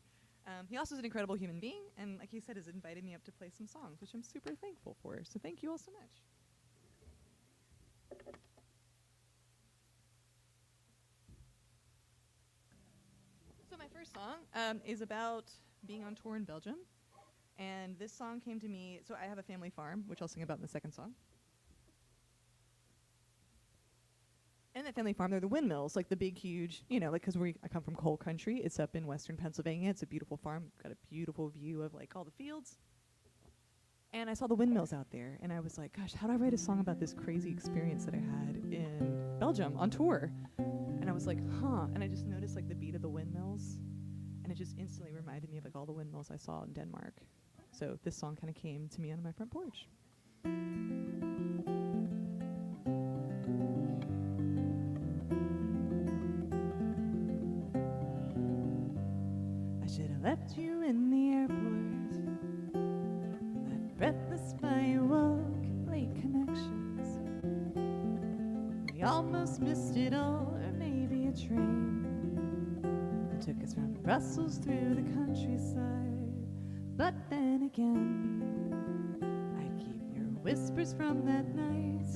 He also is an incredible human being, and like he said, has invited me up to play some songs, which I'm super thankful for. So thank you all so much. So my first song is about being on tour in Belgium. And this song came to me, so I have a family farm, which I'll sing about in the second song. And that family farm, they're the windmills, like the big, huge, you know, like, because I come from coal country. It's up in western Pennsylvania. It's a beautiful farm. Got a beautiful view of, like, all the fields. And I saw the windmills out there, and I was like, gosh, how do I write a song about this crazy experience that I had in Belgium on tour? And I was like, huh. And I just noticed, like, the beat of the windmills. And it just instantly reminded me of, like, all the windmills I saw in Denmark. So this song kind of came to me on my front porch. I should have left you in the airport. That breathless firewalk, late connections. We almost missed it all, or maybe a train that took us from Brussels through the countryside. But then again, I keep your whispers from that night.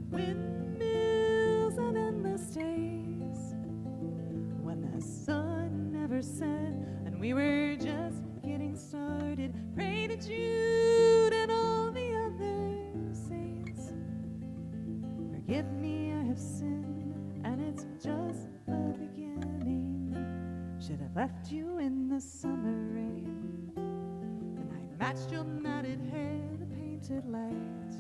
Windmills and endless days when the sun never set and we were just getting started. Pray to Jude and all the other saints. Forgive me, I have sinned, and it's just the beginning. Should have left you in the summer rain. Matched your matted hair, the painted light.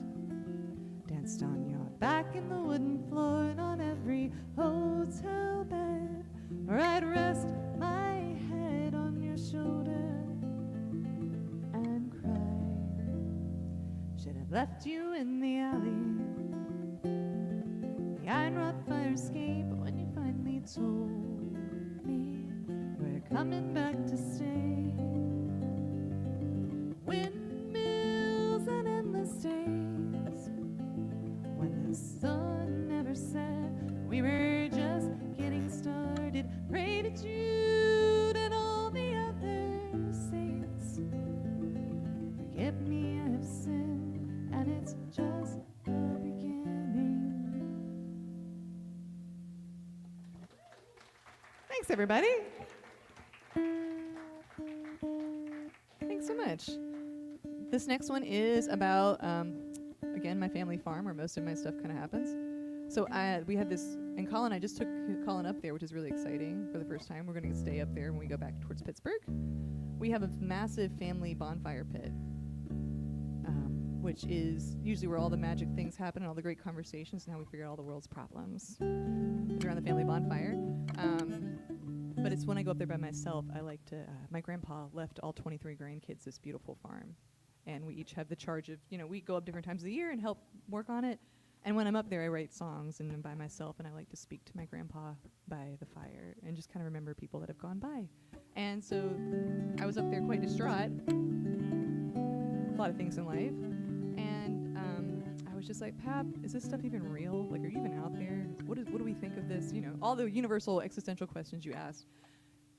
Danced on your back in the wooden floor and on every hotel bed. Or I'd rest my head on your shoulder and cry. Should have left you in the alley. The iron rod fire escape when you finally told me you were coming back to stay. Windmills and endless days when the sun never set, we were just getting started. Pray to Jude and all the other saints. Forgive me, I have sinned, and it's just the beginning. Thanks, everybody. Thanks so much. This next one is about, again, my family farm where most of my stuff kind of happens. So we had this, and Colin, I just took Colin up there, which is really exciting for the first time. We're going to stay up there when we go back towards Pittsburgh. We have a massive family bonfire pit, which is usually where all the magic things happen and all the great conversations and how we figure out all the world's problems around the family bonfire. But it's when I go up there by myself, I like to, my grandpa left all 23 grandkids this beautiful farm. And we each have the charge of, you know, we go up different times of the year and help work on it. And when I'm up there, I write songs and I'm by myself, and I like to speak to my grandpa by the fire and just kind of remember people that have gone by. And so I was up there quite distraught. A lot of things in life. was just like, Pap, is this stuff even real? Like, are you even out there? What do we think of this? You know, all the universal existential questions you asked.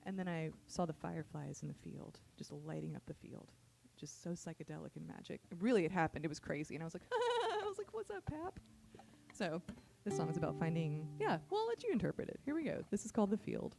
And then I saw the fireflies in the field, just lighting up the field. Just so psychedelic and magic. Really, it happened. It was crazy. And I was like, what's up, Pap? So this song is about finding, yeah, well, I'll let you interpret it. Here we go. This is called The Field.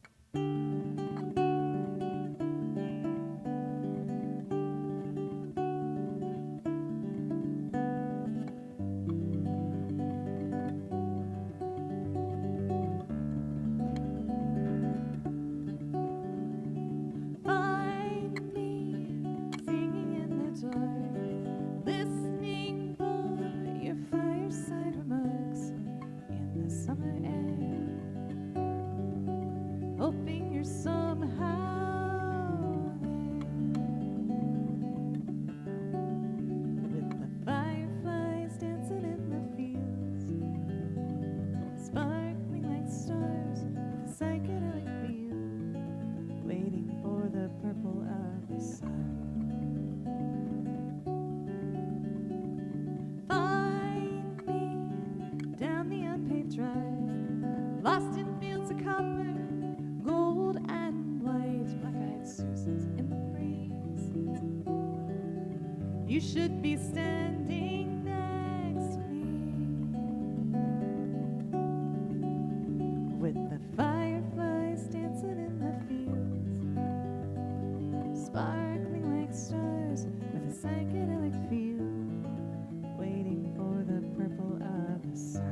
You should be standing next to me with the fireflies dancing in the fields, sparkling like stars with a psychedelic feel, waiting for the purple of the sun.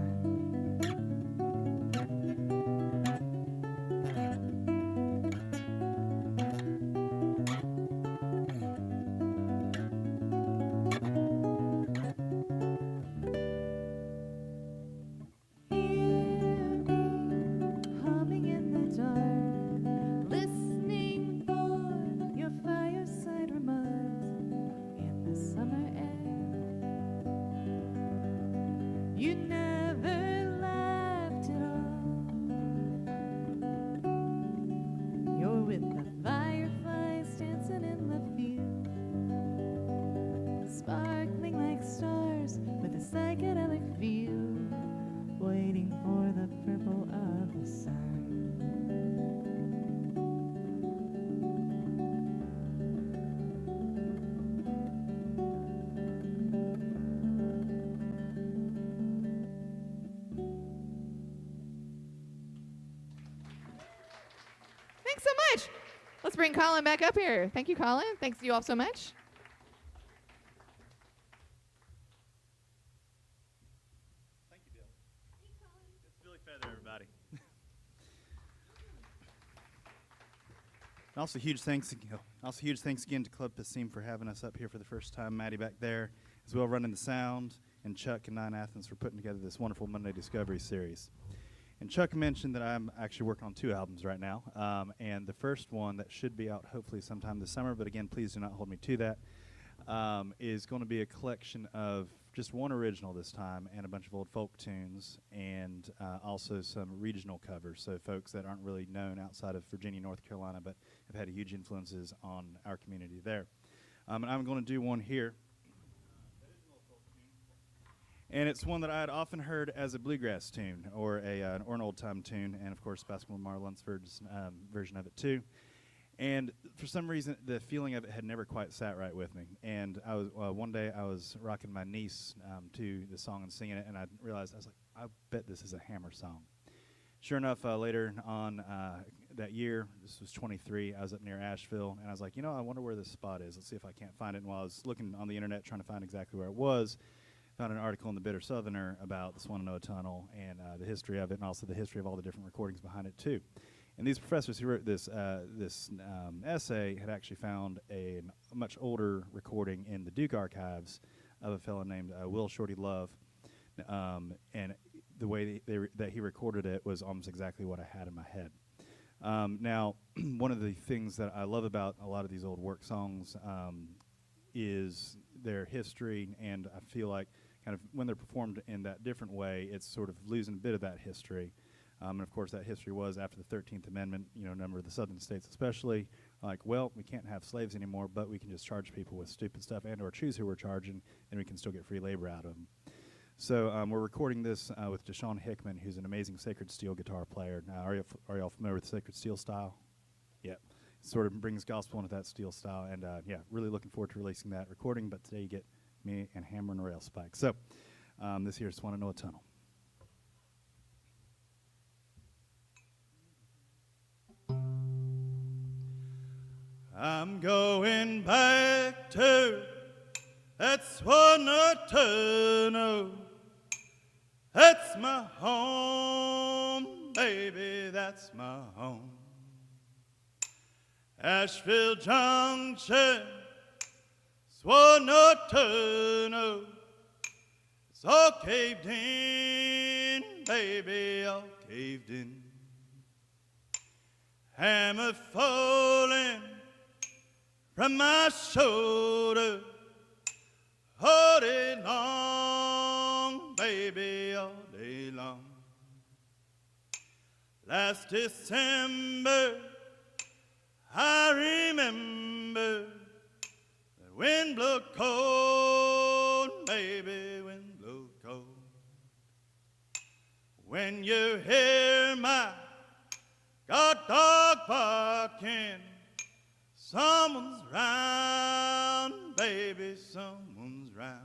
You never left at all. You're with the fireflies dancing in the field, sparkling like stars with a psychedelic feel, waiting for the purple of the sun. Thanks so much. Let's bring Colin back up here. Thank you, Colin. Thanks you all so much. Thank you, Bill. It's Billy Feather, everybody. And also huge thanks again to Club Passim for having us up here for the first time. Maddie back there, as well running the sound, and Chuck and Nine Athens for putting together this wonderful Monday Discovery series. And Chuck mentioned that I'm actually working on 2 albums right now, and the first one that should be out hopefully sometime this summer, but again, please do not hold me to that, is going to be a collection of just one original this time and a bunch of old folk tunes, and also some regional covers, so folks that aren't really known outside of Virginia, North Carolina, but have had huge influences on our community there. And I'm going to do one here. And it's one that I had often heard as a bluegrass tune or an old-time tune, and of course Basketball Mar Lunsford's version of it too. And for some reason, the feeling of it had never quite sat right with me. And I was one day I was rocking my niece to the song and singing it, and I realized, I was like, I bet this is a Hammer song. Sure enough, later on that year, this was 23, I was up near Asheville, and I was like, I wonder where this spot is. Let's see if I can't find it. And while I was looking on the internet trying to find exactly where it was, found an article in the Bitter Southerner about the Swananoa Tunnel and the history of it, and also the history of all the different recordings behind it too. And these professors who wrote this essay had actually found a much older recording in the Duke archives of a fellow named Will Shorty Love, and the way that he recorded it was almost exactly what I had in my head. Now, one of the things that I love about a lot of these old work songs is their history, and I feel like kind of when they're performed in that different way, it's sort of losing a bit of that history. And of course, that history was after the 13th Amendment, a number of the southern states especially, like, well, we can't have slaves anymore, but we can just charge people with stupid stuff and or choose who we're charging, and we can still get free labor out of them. So we're recording this with Deshaun Hickman, who's an amazing Sacred Steel guitar player. Now, are y'all familiar with Sacred Steel style? Yep. Sort of brings gospel into that steel style, and yeah, really looking forward to releasing that recording. But today you get me and Hammer and Rail Spike. So this here is Want to Know a Tunnel. I'm going back to that Swanner Tunnel. That's my home, baby, that's my home. Asheville Junction, Swanner Tunnel. It's all caved in, baby, all caved in. Hammer falling from my shoulder all day long, baby, all day long. Last December, I remember that wind blew cold, baby, wind blew cold. When you hear my guard dog barking, someone's round, baby, someone's round.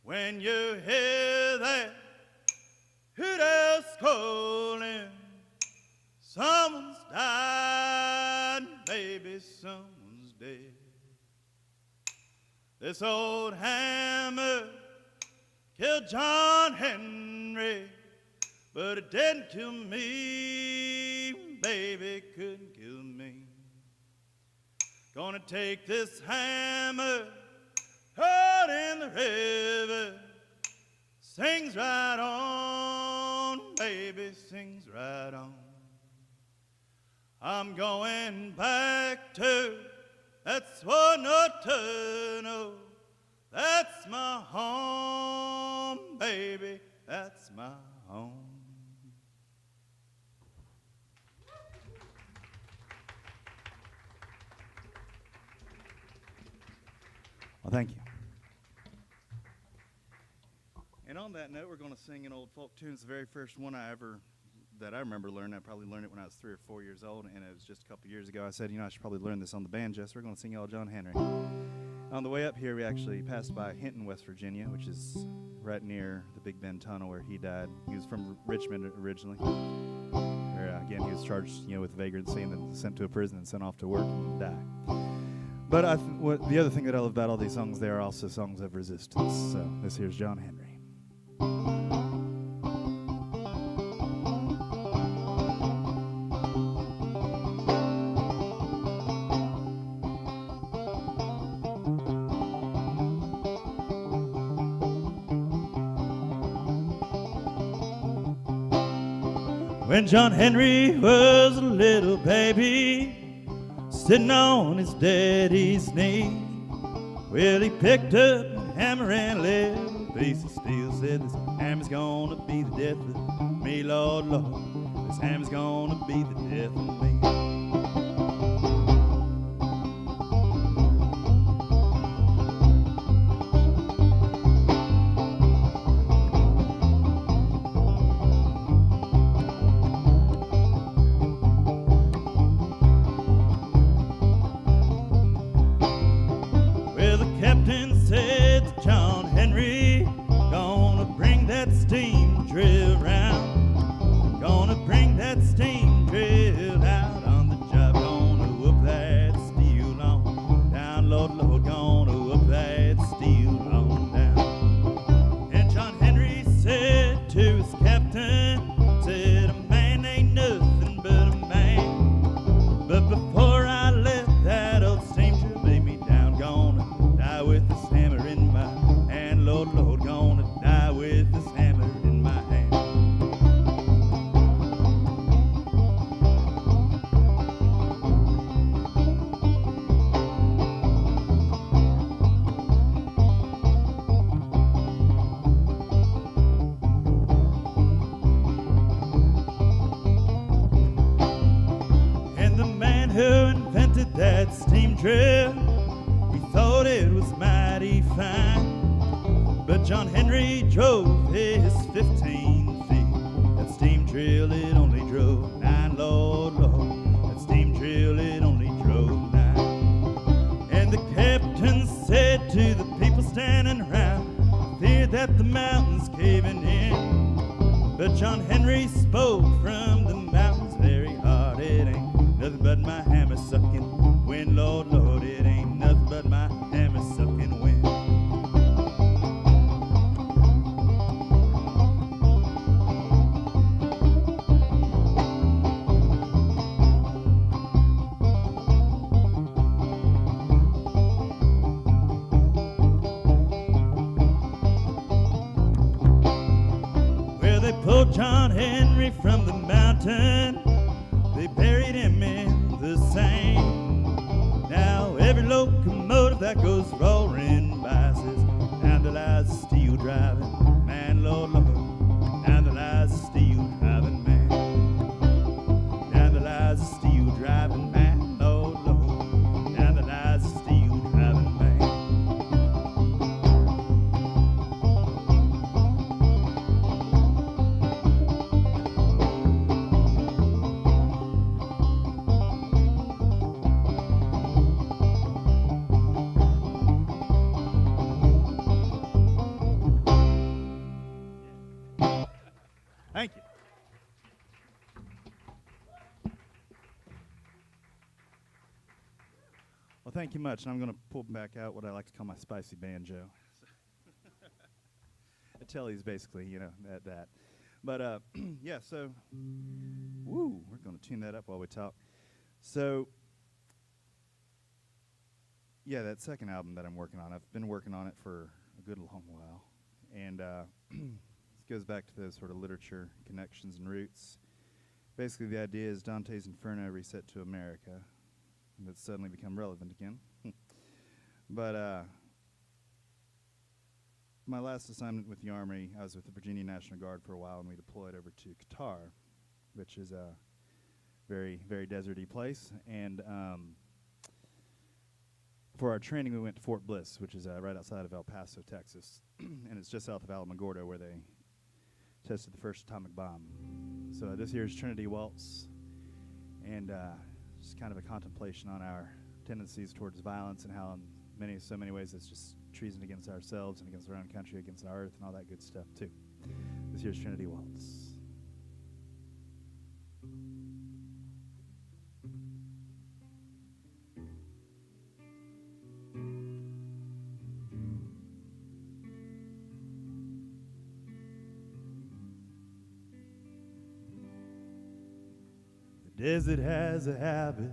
When you hear that hoot owl's calling, someone's died, baby, someone's dead. This old hammer killed John Henry, but it didn't kill me, baby, couldn't kill me. Gonna take this hammer out in the river, sings right on, baby, sings right on. I'm going back to that Swanner Tunnel. That's my home, baby, that's my home. Well, thank you. And on that note, we're going to sing an old folk tune. It's the very first one that I remember learning. I probably learned it when I was 3 or 4 years old, and it was just a couple years ago. I said, I should probably learn this on the banjo, so we're going to sing y'all John Henry. On the way up here, we actually passed by Hinton, West Virginia, which is right near the Big Bend Tunnel where he died. He was from Richmond originally. Again, he was charged, with vagrancy and then sent to a prison and sent off to work and died. But the other thing that I love about all these songs, they are also songs of resistance. So this here's John Henry. When John Henry was a little baby, sitting on his daddy's knee, well, he picked up a hammer and a little piece of steel. Said, this hammer's gonna be the death of me, Lord, Lord. This hammer's gonna be the death of me. But John Henry drove his 15 feet. That steam drill, it only drove 9, Lord, Lord. That steam drill, it only drove 9. And the captain said to the people standing around, feared that the mountains caving in. But John Henry spoke from the mountains very hard. It ain't nothing but my hammer sucking wind, Lord, Lord. It ain't nothing but my hammer sucking wind. Pulled John Henry from the mountain, they buried him in the sand. Now every locomotive that goes roaring by says, and the lies a steel driving man, Lord, Lord, and the lies a steel driving man, and the lies a steel driving man, Lord, Lord, and the lies a steel driving man. Thank you. Well, thank you much. And I'm going to pull back out what I like to call my spicy banjo. Telly's basically, that. But, yeah, so, we're going to tune that up while we talk. So, yeah, that second album that I'm working on, I've been working on it for a good long while. And, this goes back to those sort of literature connections and roots. Basically, the idea is Dante's Inferno reset to America, and it's suddenly become relevant again. But my last assignment with the Army, I was with the Virginia National Guard for a while, and we deployed over to Qatar, which is a very, very deserty place. And for our training, we went to Fort Bliss, which is right outside of El Paso, Texas, and it's just south of Alamogordo, where they tested the first atomic bomb. So this here is Trinity Waltz, and just kind of a contemplation on our tendencies towards violence and how in so many ways it's just treason against ourselves and against our own country, against our earth, and all that good stuff too. This here's Trinity Waltz. The desert has a habit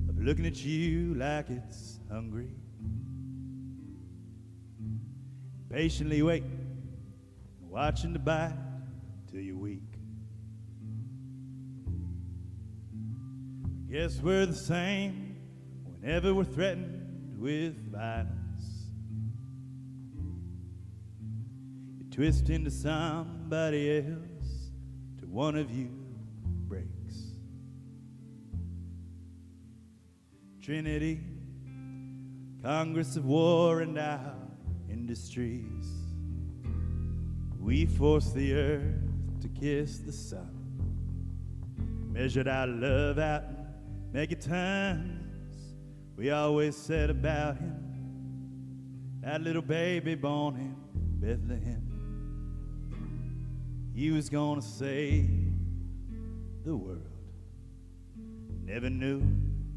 of looking at you like it's hungry, patiently waiting, watching to bite till you're weak. I guess we're the same whenever we're threatened with violence. You twist into somebody else till one of you breaks. Trinity, Congress of war and our industries, we force the earth to kiss the sun, measured our love out in megatons. We always said about him, that little baby born in Bethlehem, he was gonna save the world. Never knew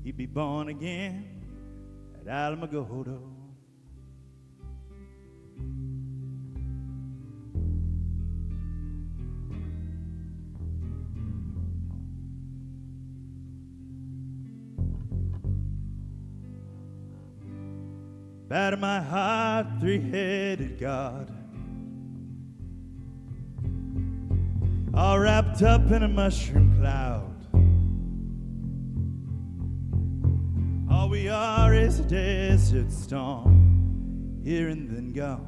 he'd be born again at Alamogordo. Out of my heart, three-headed God, all wrapped up in a mushroom cloud. All we are is a desert storm, here and then gone.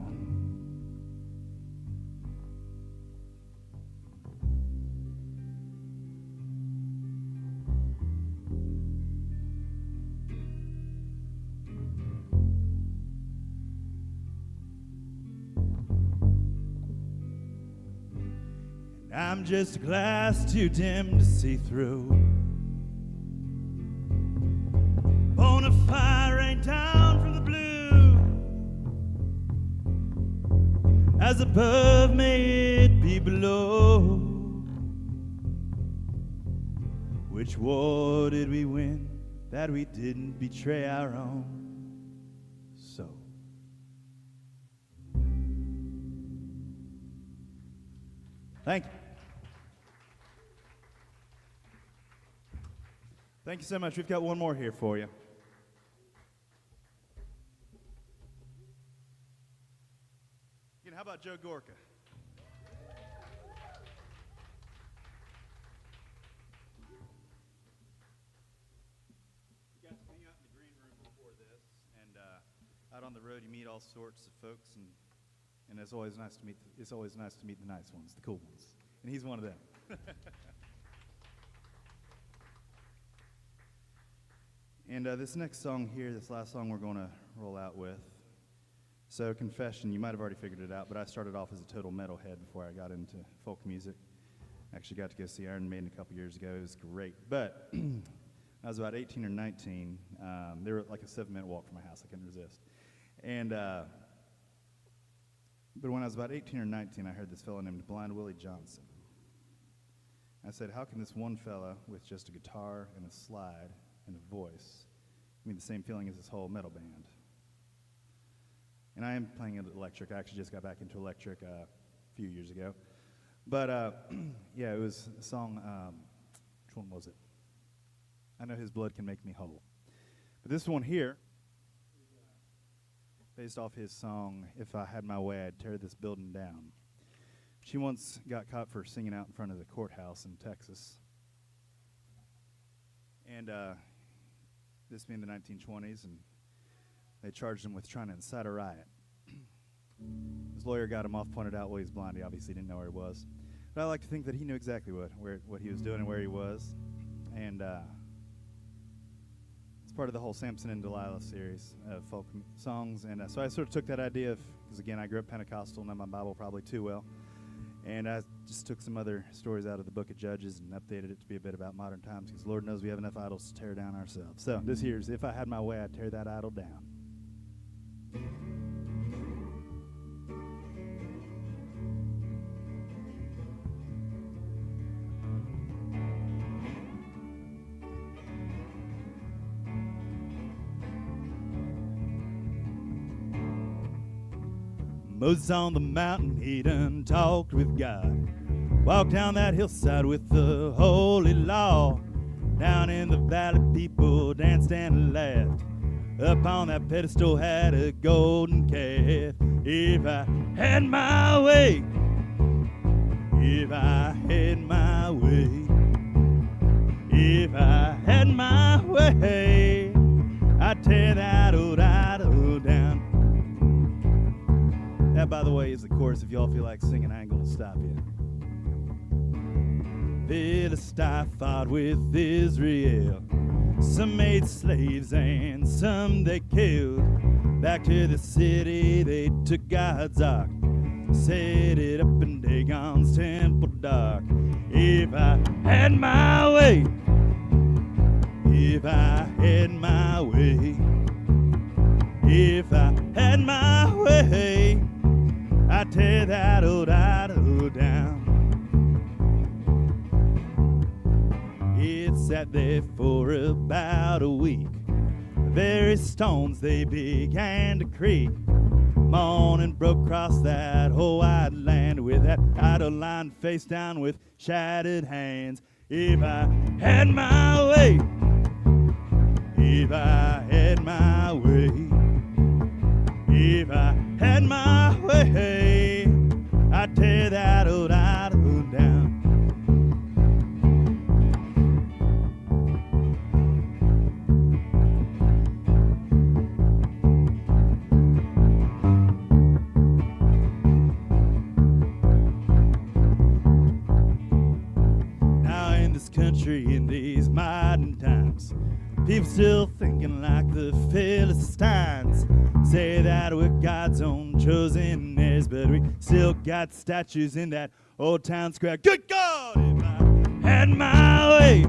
I'm just a glass too dim to see through. Bonafide rain down from the blue. As above may it be below. Which war did we win that we didn't betray our own? So thank you. Thank you so much. We've got one more here for you. Again, how about Joe Gorka? We got to hang out in the green room before this, and out on the road you meet all sorts of folks, and it's always nice to meet. It's always nice to meet the nice ones, the cool ones, and he's one of them. And this next song here, this last song we're going to roll out with. So, confession, you might have already figured it out, but I started off as a total metalhead before I got into folk music. Actually got to go see Iron Maiden a couple years ago. It was great. But I was about 18 or 19. They were like a 7-minute walk from my house. I couldn't resist. And but when I was about 18 or 19, I heard this fellow named Blind Willie Johnson. I said, how can this one fella with just a guitar and a slide and a voice give me the same feeling as this whole metal band? And I am playing it electric. I actually just got back into electric a few years ago. But yeah, it was a song, which one was it? I Know His Blood Can Make Me Whole. But this one here, based off his song, If I Had My Way, I'd Tear This Building Down. She once got caught for singing out in front of the courthouse in Texas. And this being the 1920s, and they charged him with trying to incite a riot. His lawyer got him off, pointed out, well, he's blind. He obviously didn't know where he was. But I like to think that he knew exactly what he was doing and where he was. And it's part of the whole Samson and Delilah series of folk songs. And so I sort of took that idea, because again, I grew up Pentecostal, know my Bible probably too well. And I just took some other stories out of the book of Judges and updated it to be a bit about modern times, because Lord knows we have enough idols to tear down ourselves. So this here's If I Had My Way, I'd Tear That Idol Down. Moses on the mountain, he done talked with God. Walked down that hillside with the holy law. Down in the valley, people danced and laughed. Up on that pedestal had a golden calf. If I had my way, if I had my way, if I had my way, I'd tear that old idol down. That, by the way, is the chorus. If y'all feel like singing, I ain't gonna stop you. Philistine fought with Israel. Some made slaves and some they killed. Back to the city they took God's ark. Set it up in Dagon's temple dark. If I had my way, if I had my way, if I had my way, I'd tear that old idol down. It sat there for about a week. The very stones, they began to creak. Morning broke across that whole wide land with that idol lying face down with shattered hands. If I had my way, if I had my way, if I had my way, I'd tear that old idol down. Now in this country, in these modern times, people still thinking like the Philistines. Say that we're God's own chosen heirs, but we still got statues in that Old Town Square. Good God, if I had my way,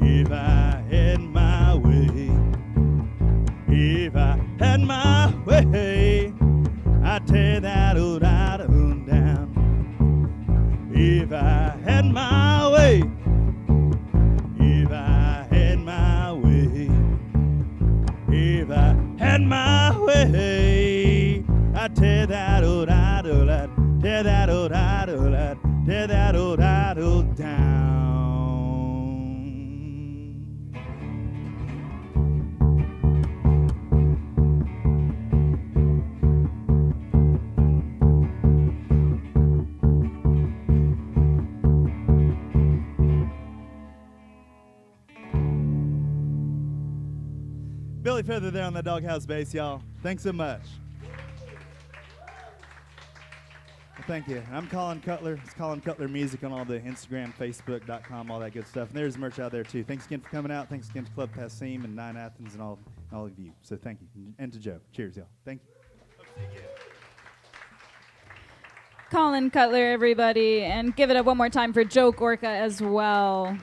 if I had my way, if I had my way, I'd tear that old Idaho down. If I had my way, if I had my way, if I had my way, I'd tear that old idol, I'd tear that old idol, I'd tear that old idol down. Billy Feather there on that doghouse bass, y'all. Thanks so much. Well, thank you. I'm Colin Cutler. It's Colin Cutler Music on all the Instagram, Facebook.com, all that good stuff. And there's merch out there, too. Thanks again for coming out. Thanks again to Club Passim and 9 Athens and all of you. So thank you. And to Joe. Cheers, y'all. Thank you. Colin Cutler, everybody. And give it up one more time for Joe Gorka as well.